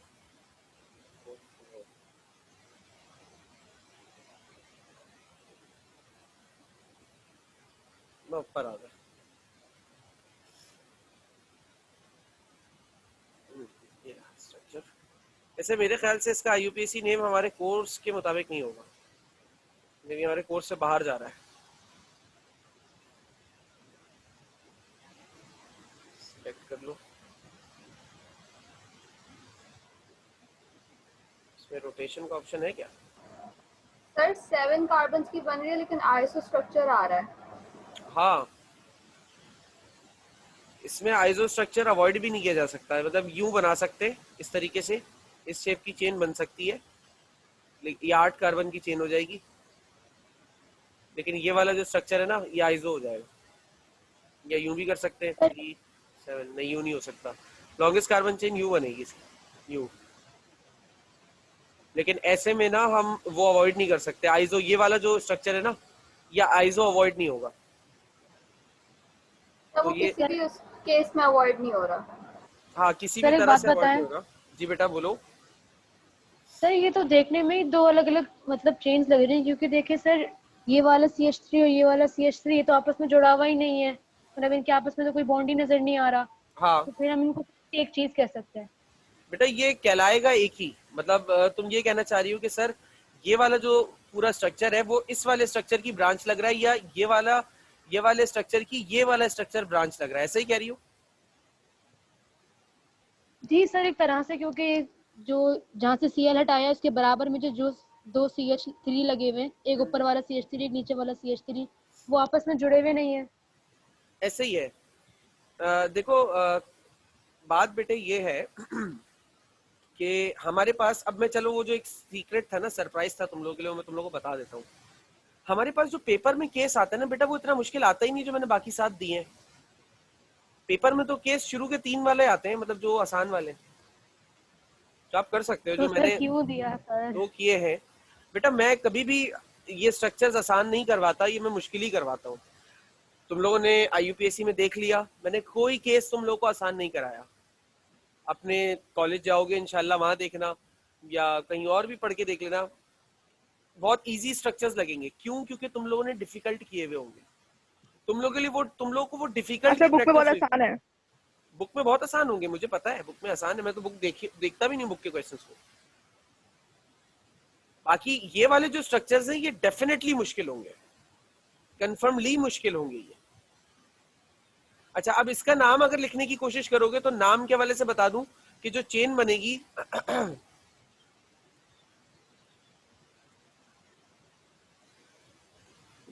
मैं ऊपर आ गया। ये स्ट्रक्चर, ऐसे मेरे ख्याल से इसका IUPAC नेम हमारे कोर्स के मुताबिक नहीं होगा, लेकिन हमारे कोर्स से बाहर जा रहा है। सेलेक्ट कर लो, इसमें रोटेशन का ऑप्शन है क्या? सर 7 कार्बन की बन रही है लेकिन आइसो स्ट्रक्चर आ रहा है। हाँ, इसमें आइसो स्ट्रक्चर अवॉइड भी नहीं किया जा सकता है, मतलब यूं बना सकते हैं इस तरीके से, इस शेप की चेन बन सकती है, ये 8 कार्बन की चेन हो जाएगी, लेकिन ये वाला जो स्ट्रक्चर है ना, ये आइसो हो जाएगा। या यूं भी कर सकते हैं, 3 7, नहीं यूं नहीं हो सकता, लॉन्गेस्ट कार्बन चेन यूं बनेगी इसकी, यूं। लेकिन ऐसे में ना हम वो अवॉइड नहीं कर सकते, आइसो ये वाला जो स्ट्रक्चर है ना, या आइसो अवॉइड नहीं होगा। तो वो तो ये किसी भी उस केस में अवॉइड नहीं हो रहा। हाँ, किसी सर भी एक तरह बात से अवॉइड बताएं। नहीं होगा। जी बेटा बोलो। सर ये तो देखने में ही दो अलग अलग मतलब चेंज लग रही है, क्योंकि देखिए सर ये वाला CH3 और ये वाला CH3 ये तो आपस में जुड़ा हुआ ही नहीं है, मतलब इनके आपस में तो कोई बॉन्ड ही नजर नहीं आ रहा, हाँ तो फिर हम इनको एक चीज कह सकते हैं। बेटा, ये कहलाएगा एक ही, मतलब तुम ये कहना चाह रही हो कि सर ये वाला जो पूरा स्ट्रक्चर है वो इस वाले स्ट्रक्चर की ब्रांच लग रहा है, या ये वाले स्ट्रक्चर की ये वाला स्ट्रक्चर ब्रांच लग रहा है, ऐसा ही कह रही हो? जी सर एक तरह से, क्योंकि जो जहाँ से Cl हटाया है उसके बराबर में जो दो CH3 लगे हुए हैं, एक ऊपर वाला CH3 एक नीचे वाला CH3, वो आपस में जुड़े हुए नहीं है। ऐसे ही है। देखो बात बेटे ये है कि हमारे पास, अब मैं चलो वो जो एक सीक्रेट था ना, सरप्राइज था तुम लोगों के लिए, मैं तुम लोगों को बता देता हूँ। हमारे पास जो पेपर में केस आता है ना बेटा, वो इतना मुश्किल आता ही नहीं जो मैंने बाकी 7 दिए हैं। पेपर में तो केस शुरू के 3 वाले आते हैं, मतलब जो आसान वाले, जो आप कर सकते हो, तो जो सर मैंने क्यों दिया सर? 2 किए हैं। बेटा मैं कभी भी ये स्ट्रक्चर्स आसान नहीं करवाता, ये मैं मुश्किल ही करवाता हूँ। तुम लोगों ने IUPAC में देख लिया, मैंने कोई केस तुम लोगों को आसान नहीं कराया, अपने कॉलेज जाओगे इंशाल्लाह वहां देखना, या कहीं और भी पढ़ के देख लेना, बहुत इजी स्ट्रक्चर्स लगेंगे। क्यों? क्योंकि तुम लोगों ने डिफिकल्ट किए हुए होंगे, तुम लोगों के लिए वो, तुम लोगों को वो डिफिकल्ट अच्छा की बुक में बहुत प्रैक्टिस हुई। आसान है। बुक में बहुत आसान होंगे, मुझे पता है बुक में आसान है, मैं तो बुक देखता भी नहीं बुक के क्वेश्चंस को। बाकी ये वाले जो स्ट्रक्चर्स हैं ये डेफिनेटली मुश्किल होंगे, कंफर्मली मुश्किल होंगे ये। अच्छा, अब इसका नाम अगर लिखने की कोशिश करोगे तो नाम के वाले से बता दूं कि जो चेन बनेगी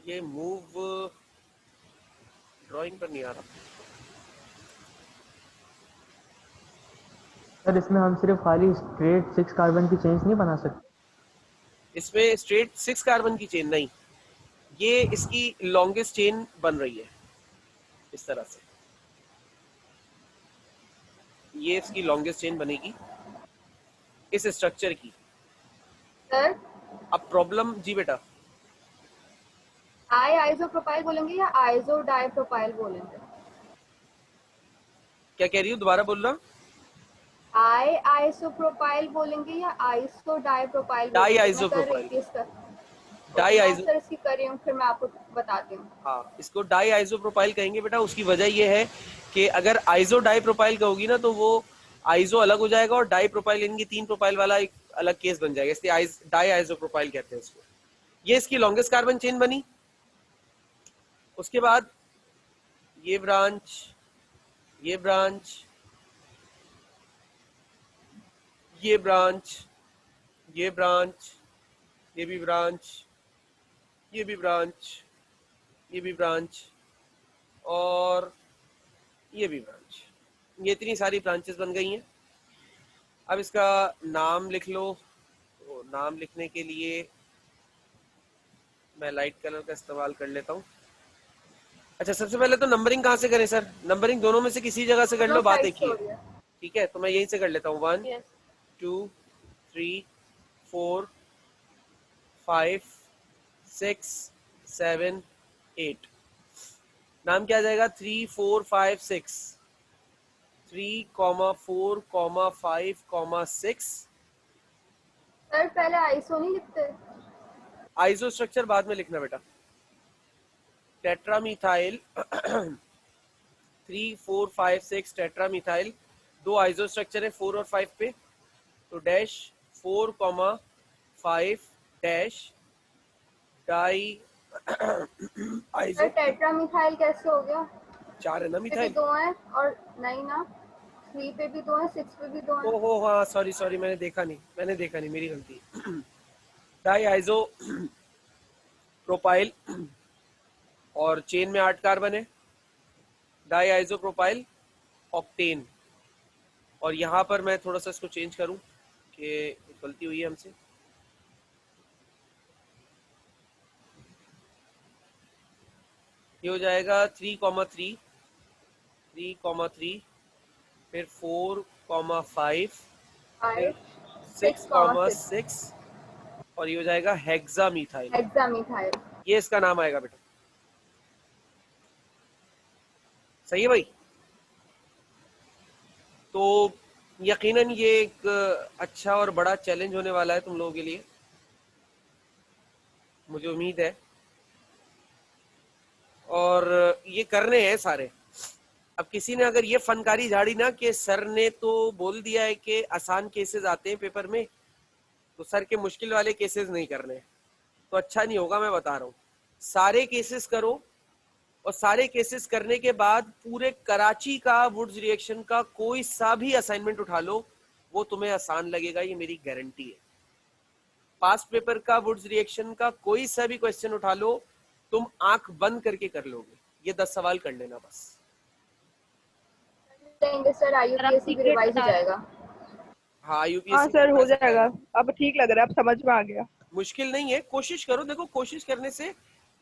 ये मूव ड्राइंग पर नहीं आ रहा। सर इसमें हम सिर्फ खाली स्ट्रेट 6 कार्बन की चेन्स नहीं बना सकते? इसमें स्ट्रेट 6 कार्बन की चेन नहीं, ये इसकी लॉन्गेस्ट चेन बन रही है इस तरह से, ये इसकी लॉन्गेस्ट चेन बनेगी इस स्ट्रक्चर की। सर अब प्रॉब्लम जी बेटा, आइसो प्रोपाइल बोलेंगे या आइसो डाई प्रोपाइल बोलेंगे? क्या कह रही हूँ, दोबारा बोल रहा? आइसो प्रोपाइल बोलेंगे या iso di propyl? Di iso propyl. Di iso, sir इसकी कर रही हूँ, फिर मैं आपको बताती हूँ। हाँ इसको डाई आइसो प्रोपाइल कहेंगे बेटा। उसकी वजह ये है कि अगर आइसो डाई प्रोपाइल कहोगी ना तो वो आइसो अलग हो जाएगा और डाई प्रोपाइल इनकी 3 प्रोपाइल वाला एक अलग केस बन जाएगा, इसलिए डाई आइसो प्रोपाइल कहते हैं इसको। ये इसकी लॉन्गेस्ट कार्बन चेन बनी। उसके बाद ये ब्रांच, ये ब्रांच, ये ब्रांच, ये ब्रांच, ये भी ब्रांच, ये भी ब्रांच, ये भी ब्रांच और ये भी ब्रांच। ये इतनी सारी ब्रांचेस बन गई हैं। अब इसका नाम लिख लो। तो नाम लिखने के लिए मैं लाइट कलर का इस्तेमाल कर लेता हूँ। अच्छा, सबसे पहले तो नंबरिंग कहाँ से करें सर? नंबरिंग दोनों में से किसी जगह से कर लो, बात एक ही है। ठीक है, तो मैं यहीं से कर लेता हूँ। 1 2 3 4 5 6 7 8। नाम क्या आ जाएगा? 3 4 5 6। 3, 4, 5, 6। सर पहले आइसो नहीं लिखते? आइसो स्ट्रक्चर बाद में लिखना बेटा। टेट्रामीथाइल 3 4 5 6 टेट्रामीथाइल, 2 आइसो स्ट्रक्चर है 4 और 5 पे, तो dash 4, 5 dash di iso. Tetramethyl कैसे हो गया? 4 है ना मिथाइल? 2 है और नहीं ना, 3 पे भी 2 है, 6 पे भी 2 है। ओहो हाँ, सॉरी मैंने देखा नहीं, मेरी गलती। डाई आइसो प्रोपाइल और चेन में 8 कार्बन है। Di iso propyl octane. और यहाँ पर मैं थोड़ा सा इसको चेंज करूं कि गलती हुई है हमसे। ये हो जाएगा 3, 3, 3, फिर 4, 5, फिर 6, 6 और ये हो जाएगा हेक्सामीथाइल। हेक्सामीथाइल, ये इसका नाम आएगा बेटा। सही है भाई? तो यकीनन ये एक अच्छा और बड़ा चैलेंज होने वाला है तुम लोगों के लिए, मुझे उम्मीद है। और ये करने हैं सारे। अब किसी ने अगर ये फनकारी झाड़ी ना कि सर ने तो बोल दिया है कि आसान केसेस आते हैं पेपर में, तो सर के मुश्किल वाले केसेस नहीं करने, तो अच्छा नहीं होगा। मैं बता रहा हूँ, सारे केसेस करो और सारे केसेस करने के बाद पूरे कराची का वुड्स रिएक्शन का कोई सा भी असाइनमेंट उठा लो, वो तुम्हें आसान लगेगा, ये मेरी गारंटी है। पास्ट पेपर का वुड्स रिएक्शन का कोई सा भी क्वेश्चन उठा लो, तुम आंख बंद करके कर लोगे। ये 10 सवाल कर लेना बस। सर आईयूपीएससी भी रिवाइज हो जाएगा। हाँ हाँ सर हो जाएगा, अब ठीक लग रहा है, अब समझ में आ गया। मुश्किल नहीं है, कोशिश करो। देखो, कोशिश करने से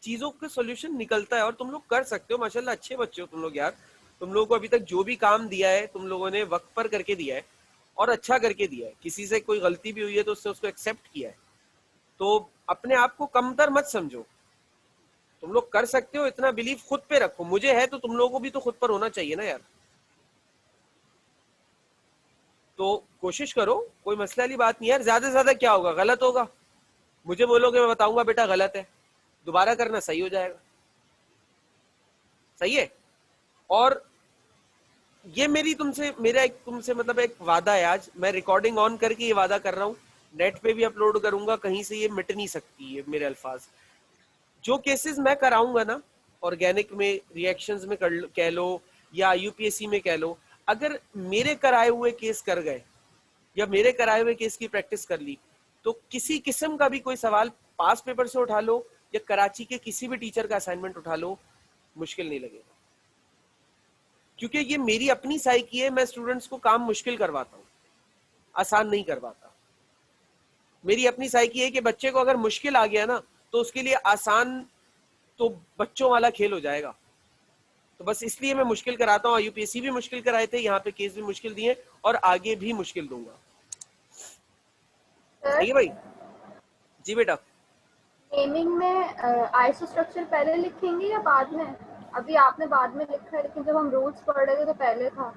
चीजों का सॉल्यूशन निकलता है और तुम लोग कर सकते हो। माशाल्लाह अच्छे बच्चे हो तुम लोग यार। तुम लोगों को अभी तक जो भी काम दिया है तुम लोगों ने वक्त पर करके दिया है और अच्छा करके दिया है। किसी से कोई गलती भी हुई है तो उससे उसको एक्सेप्ट किया है। तो अपने आप को कमतर मत समझो, तुम लोग कर सकते हो, इतना बिलीव खुद पे रखो। मुझे है तो तुम लोगों को भी तो खुद पर होना चाहिए ना यार। तो कोशिश करो, कोई मसले वाली बात नहीं है यार। ज्यादा से ज्यादा क्या होगा, गलत होगा, मुझे बोलोगे मैं बताऊंगा बेटा गलत है, दोबारा करना सही हो जाएगा। सही है। और ये मेरा एक तुमसे मतलब एक वादा है, आज मैं रिकॉर्डिंग ऑन करके ये वादा कर रहा हूँ, नेट पे भी अपलोड करूंगा, कहीं से ये मिट नहीं सकती है मेरे अल्फाज। जो केसेस मैं कराऊंगा ना, ऑर्गेनिक में, रिएक्शंस में कह लो या यूपीएससी में कह लो, अगर मेरे कराए हुए केस कर गए या मेरे कराए हुए केस की प्रैक्टिस कर ली, तो किसी किस्म का भी कोई सवाल पास पेपर से उठा लो या कराची के किसी भी टीचर का असाइनमेंट उठा लो, मुश्किल नहीं लगेगा। क्योंकि ये मेरी अपनी साइकी है, मैं स्टूडेंट्स को काम मुश्किल करवाता हूँ, आसान नहीं करवाता। मेरी अपनी साइकी है कि बच्चे को अगर मुश्किल आ गया ना, तो उसके लिए आसान तो बच्चों वाला खेल हो जाएगा। तो बस इसलिए मैं मुश्किल कराता हूँ। यूपीएससी भी मुश्किल कराए थे, यहाँ पे केस भी मुश्किल दिए और आगे भी मुश्किल दूंगा। सही है भाई? जी बेटा। नेमिंग में आइसो स्ट्रक्चर पहले लिखेंगे या बाद में? अभी आपने बाद में लिखा है, लेकिन जब हम रूट्स पढ़ रहे थे तो पहले था।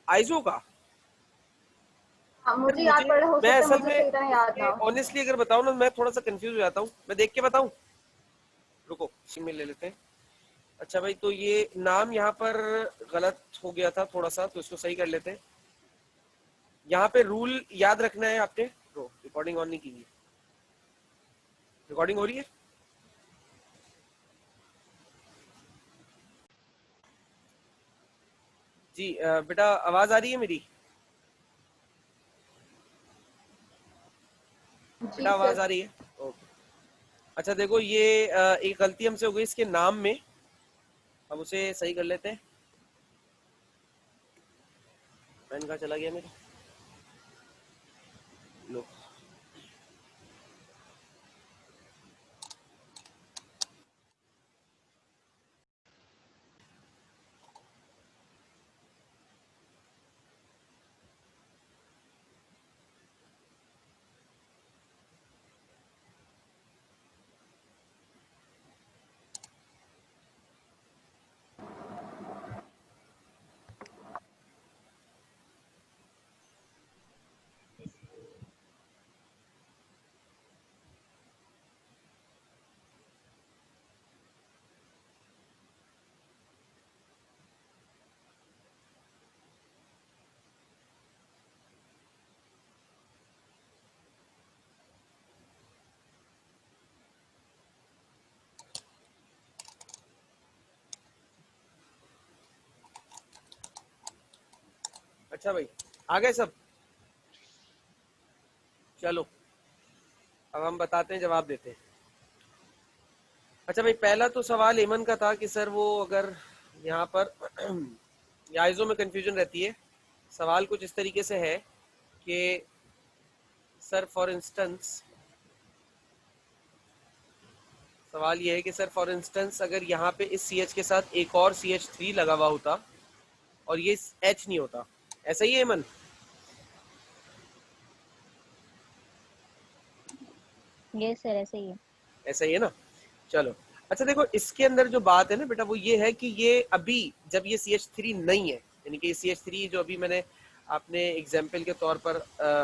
आइजो का मुझे याद पड़ा, हो मैं सकता है असल मुझे में सही तरह याद ना हो। ऑनेस्टली अगर बताऊं ना, मैं थोड़ा सा कंफ्यूज हो जाता हूँ। मैं देख के बताऊं, रुको इसी में ले लेते हैं। अच्छा भाई, तो ये नाम यहाँ पर गलत हो गया था थोड़ा सा, तो इसको सही कर लेते हैं। यहाँ पे रूल याद रखना है आपने। रिकॉर्डिंग ऑन नहीं की है, रिकॉर्डिंग हो रही है? जी बेटा, आवाज आ रही है मेरी? जी बेटा आवाज आ सर। रही है? ओके। अच्छा देखो, ये एक गलती हमसे हो गई इसके नाम में, हम उसे सही कर लेते हैं। पेन कहाँ चला गया मेरा? लो। अच्छा भाई, आ गए सब? चलो अब हम बताते हैं, जवाब देते हैं। अच्छा भाई, पहला तो सवाल एमन का था कि सर वो अगर यहाँ पर आइजो में कंफ्यूजन रहती है। सवाल कुछ इस तरीके से है कि सर फॉर इंस्टेंस, सवाल ये है कि सर फॉर इंस्टेंस अगर यहाँ पे इस CH के साथ एक और CH3 लगा हुआ होता और ये H नहीं होता, ऐसा ही है एमन? ये सर ऐसे ही है। ऐसा ही है ना? चलो। अच्छा देखो, इसके अंदर जो बात है ना बेटा, वो ये है कि ये अभी जब ये CH3 नहीं है, यानी कि CH3 जो अभी मैंने आपने एग्जाम्पल के तौर पर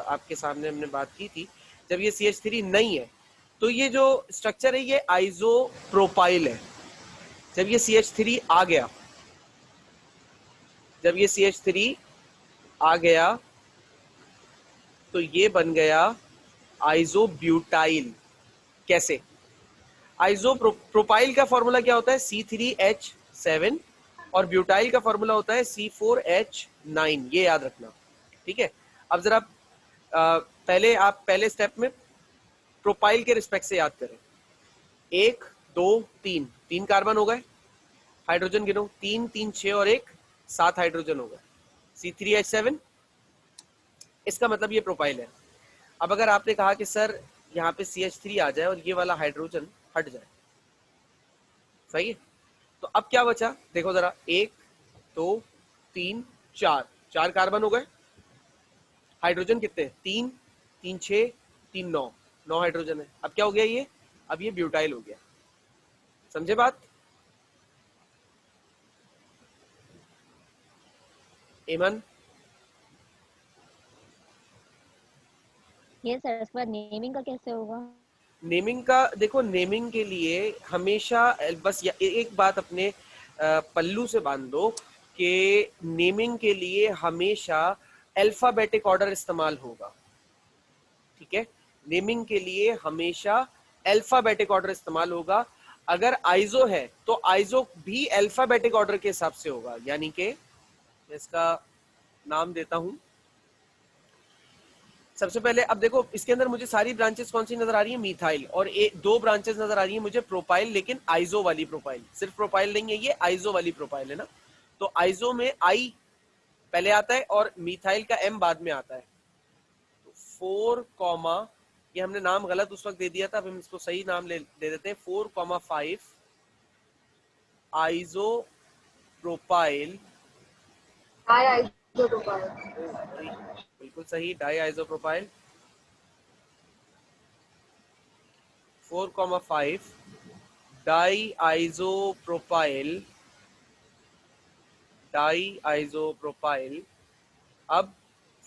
आपके सामने हमने बात की थी, जब ये CH3 नहीं है तो ये जो स्ट्रक्चर है ये आइसोप्रोपाइल है। जब ये CH3 आ गया, जब ये CH3 आ गया तो ये बन गया आइसोब्यूटाइल। कैसे? आइसोप्रोपाइल का फॉर्मूला क्या होता है? C3H7 और ब्यूटाइल का फॉर्मूला होता है C4H9, ये याद रखना। ठीक है। अब जरा आप पहले स्टेप में प्रोपाइल के रिस्पेक्ट से याद करें। 1 2 3 3 कार्बन हो गए, हाइड्रोजन गिनो, 3 3 6 और 1 7 हाइड्रोजन हो गए, C3H7। इसका मतलब ये प्रोपाइल है। अब अगर आपने कहा कि सर यहाँ पे CH3 आ जाए और ये वाला हाइड्रोजन हट जाए, सही है, तो अब क्या बचा? देखो जरा, 1 2 3 4 4 कार्बन हो गए, हाइड्रोजन कितने? 3 3 6 3 9 9 हाइड्रोजन है। अब क्या हो गया ये? अब ये ब्यूटाइल हो गया। समझे बात? एमन ये सर इसके बाद नेमिंग का कैसे होगा? नेमिंग का देखो, नेमिंग के लिए हमेशा बस एक बात अपने पल्लू से बांध दो कि नेमिंग के लिए हमेशा अल्फाबेटिक ऑर्डर इस्तेमाल होगा, ठीक है। नेमिंग के लिए हमेशा अल्फाबेटिक ऑर्डर इस्तेमाल होगा। अगर आइजो है तो आइजो भी अल्फाबेटिक ऑर्डर के हिसाब से होगा, यानी कि इसका नाम देता हूं। सबसे पहले अब देखो इसके अंदर मुझे सारी ब्रांचेस कौन सी नजर आ रही है, मीथाइल, और दो ब्रांचेस नजर आ रही है मुझे प्रोपाइल, लेकिन आइजो वाली प्रोपाइल, सिर्फ प्रोपाइल नहीं है ये, आइजो वाली प्रोपाइल है ना। तो आइजो में आई पहले आता है और मीथाइल का एम बाद में आता है। तो 4 कॉमा, ये हमने नाम गलत उस वक्त दे दिया था, अब हम इसको सही नाम दे देते हैं, 4,5 आइजो प्रोपाइल, बिल्कुल सही, डाई आइजो प्रोपाइल 4,5 डाई आइजो प्रोपाइल। अब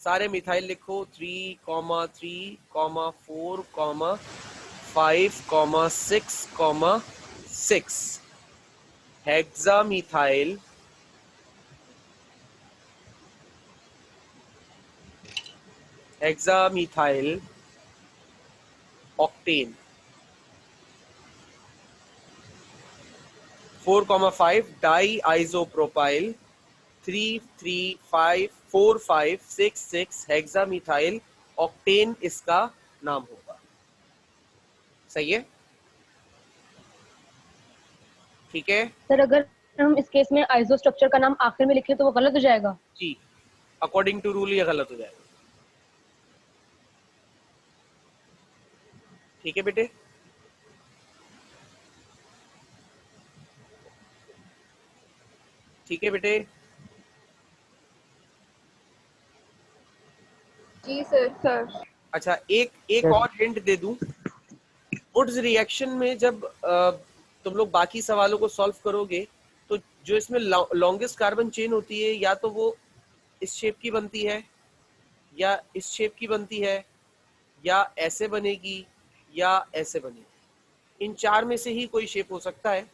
सारे मिथाइल लिखो, 3,3,4,5,6,6 hexamethyl octane. 4,5 die isopropyl 3,3,5,4,5,6,6 hexamethyl octane इसका नाम होगा। सही है, ठीक है सर अगर हम इस केस में आइसो स्ट्रक्चर का नाम आखिर में लिखें तो वो गलत हो जाएगा? जी, अकॉर्डिंग टू रूल ये गलत हो जाएगा। ठीक है बेटे, ठीक है बेटे। जी सर। सर अच्छा, एक और हिंट दे दूं, वुड्स रिएक्शन में जब तुम लोग बाकी सवालों को सॉल्व करोगे तो जो इसमें लॉन्गेस्ट कार्बन चेन होती है, या तो वो इस शेप की बनती है, या इस शेप की बनती है, या ऐसे बनेगी, या ऐसे बनेगी। इन चार में से ही कोई शेप हो सकता है,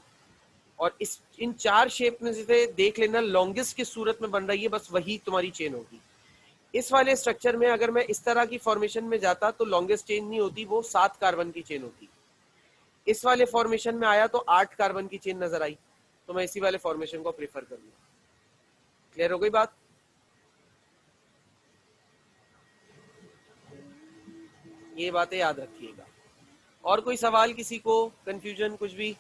और इन चार शेप में से देख लेना लॉन्गेस्ट किस सूरत में बन रही है, बस वही तुम्हारी चेन होगी। इस वाले स्ट्रक्चर में अगर मैं इस तरह की फॉर्मेशन में जाता तो लॉन्गेस्ट चेन नहीं होती, वो 7 कार्बन की चेन होती। इस वाले फॉर्मेशन में आया तो 8 कार्बन की चेन नजर आई, तो मैं इसी वाले फॉर्मेशन को प्रेफर करूंगा। क्लियर हो गई बात? ये बातें याद रखिएगा। और कोई सवाल किसी को, कंफ्यूजन कुछ भी?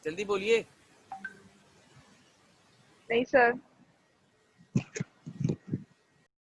जल्दी बोलिए। नहीं सर।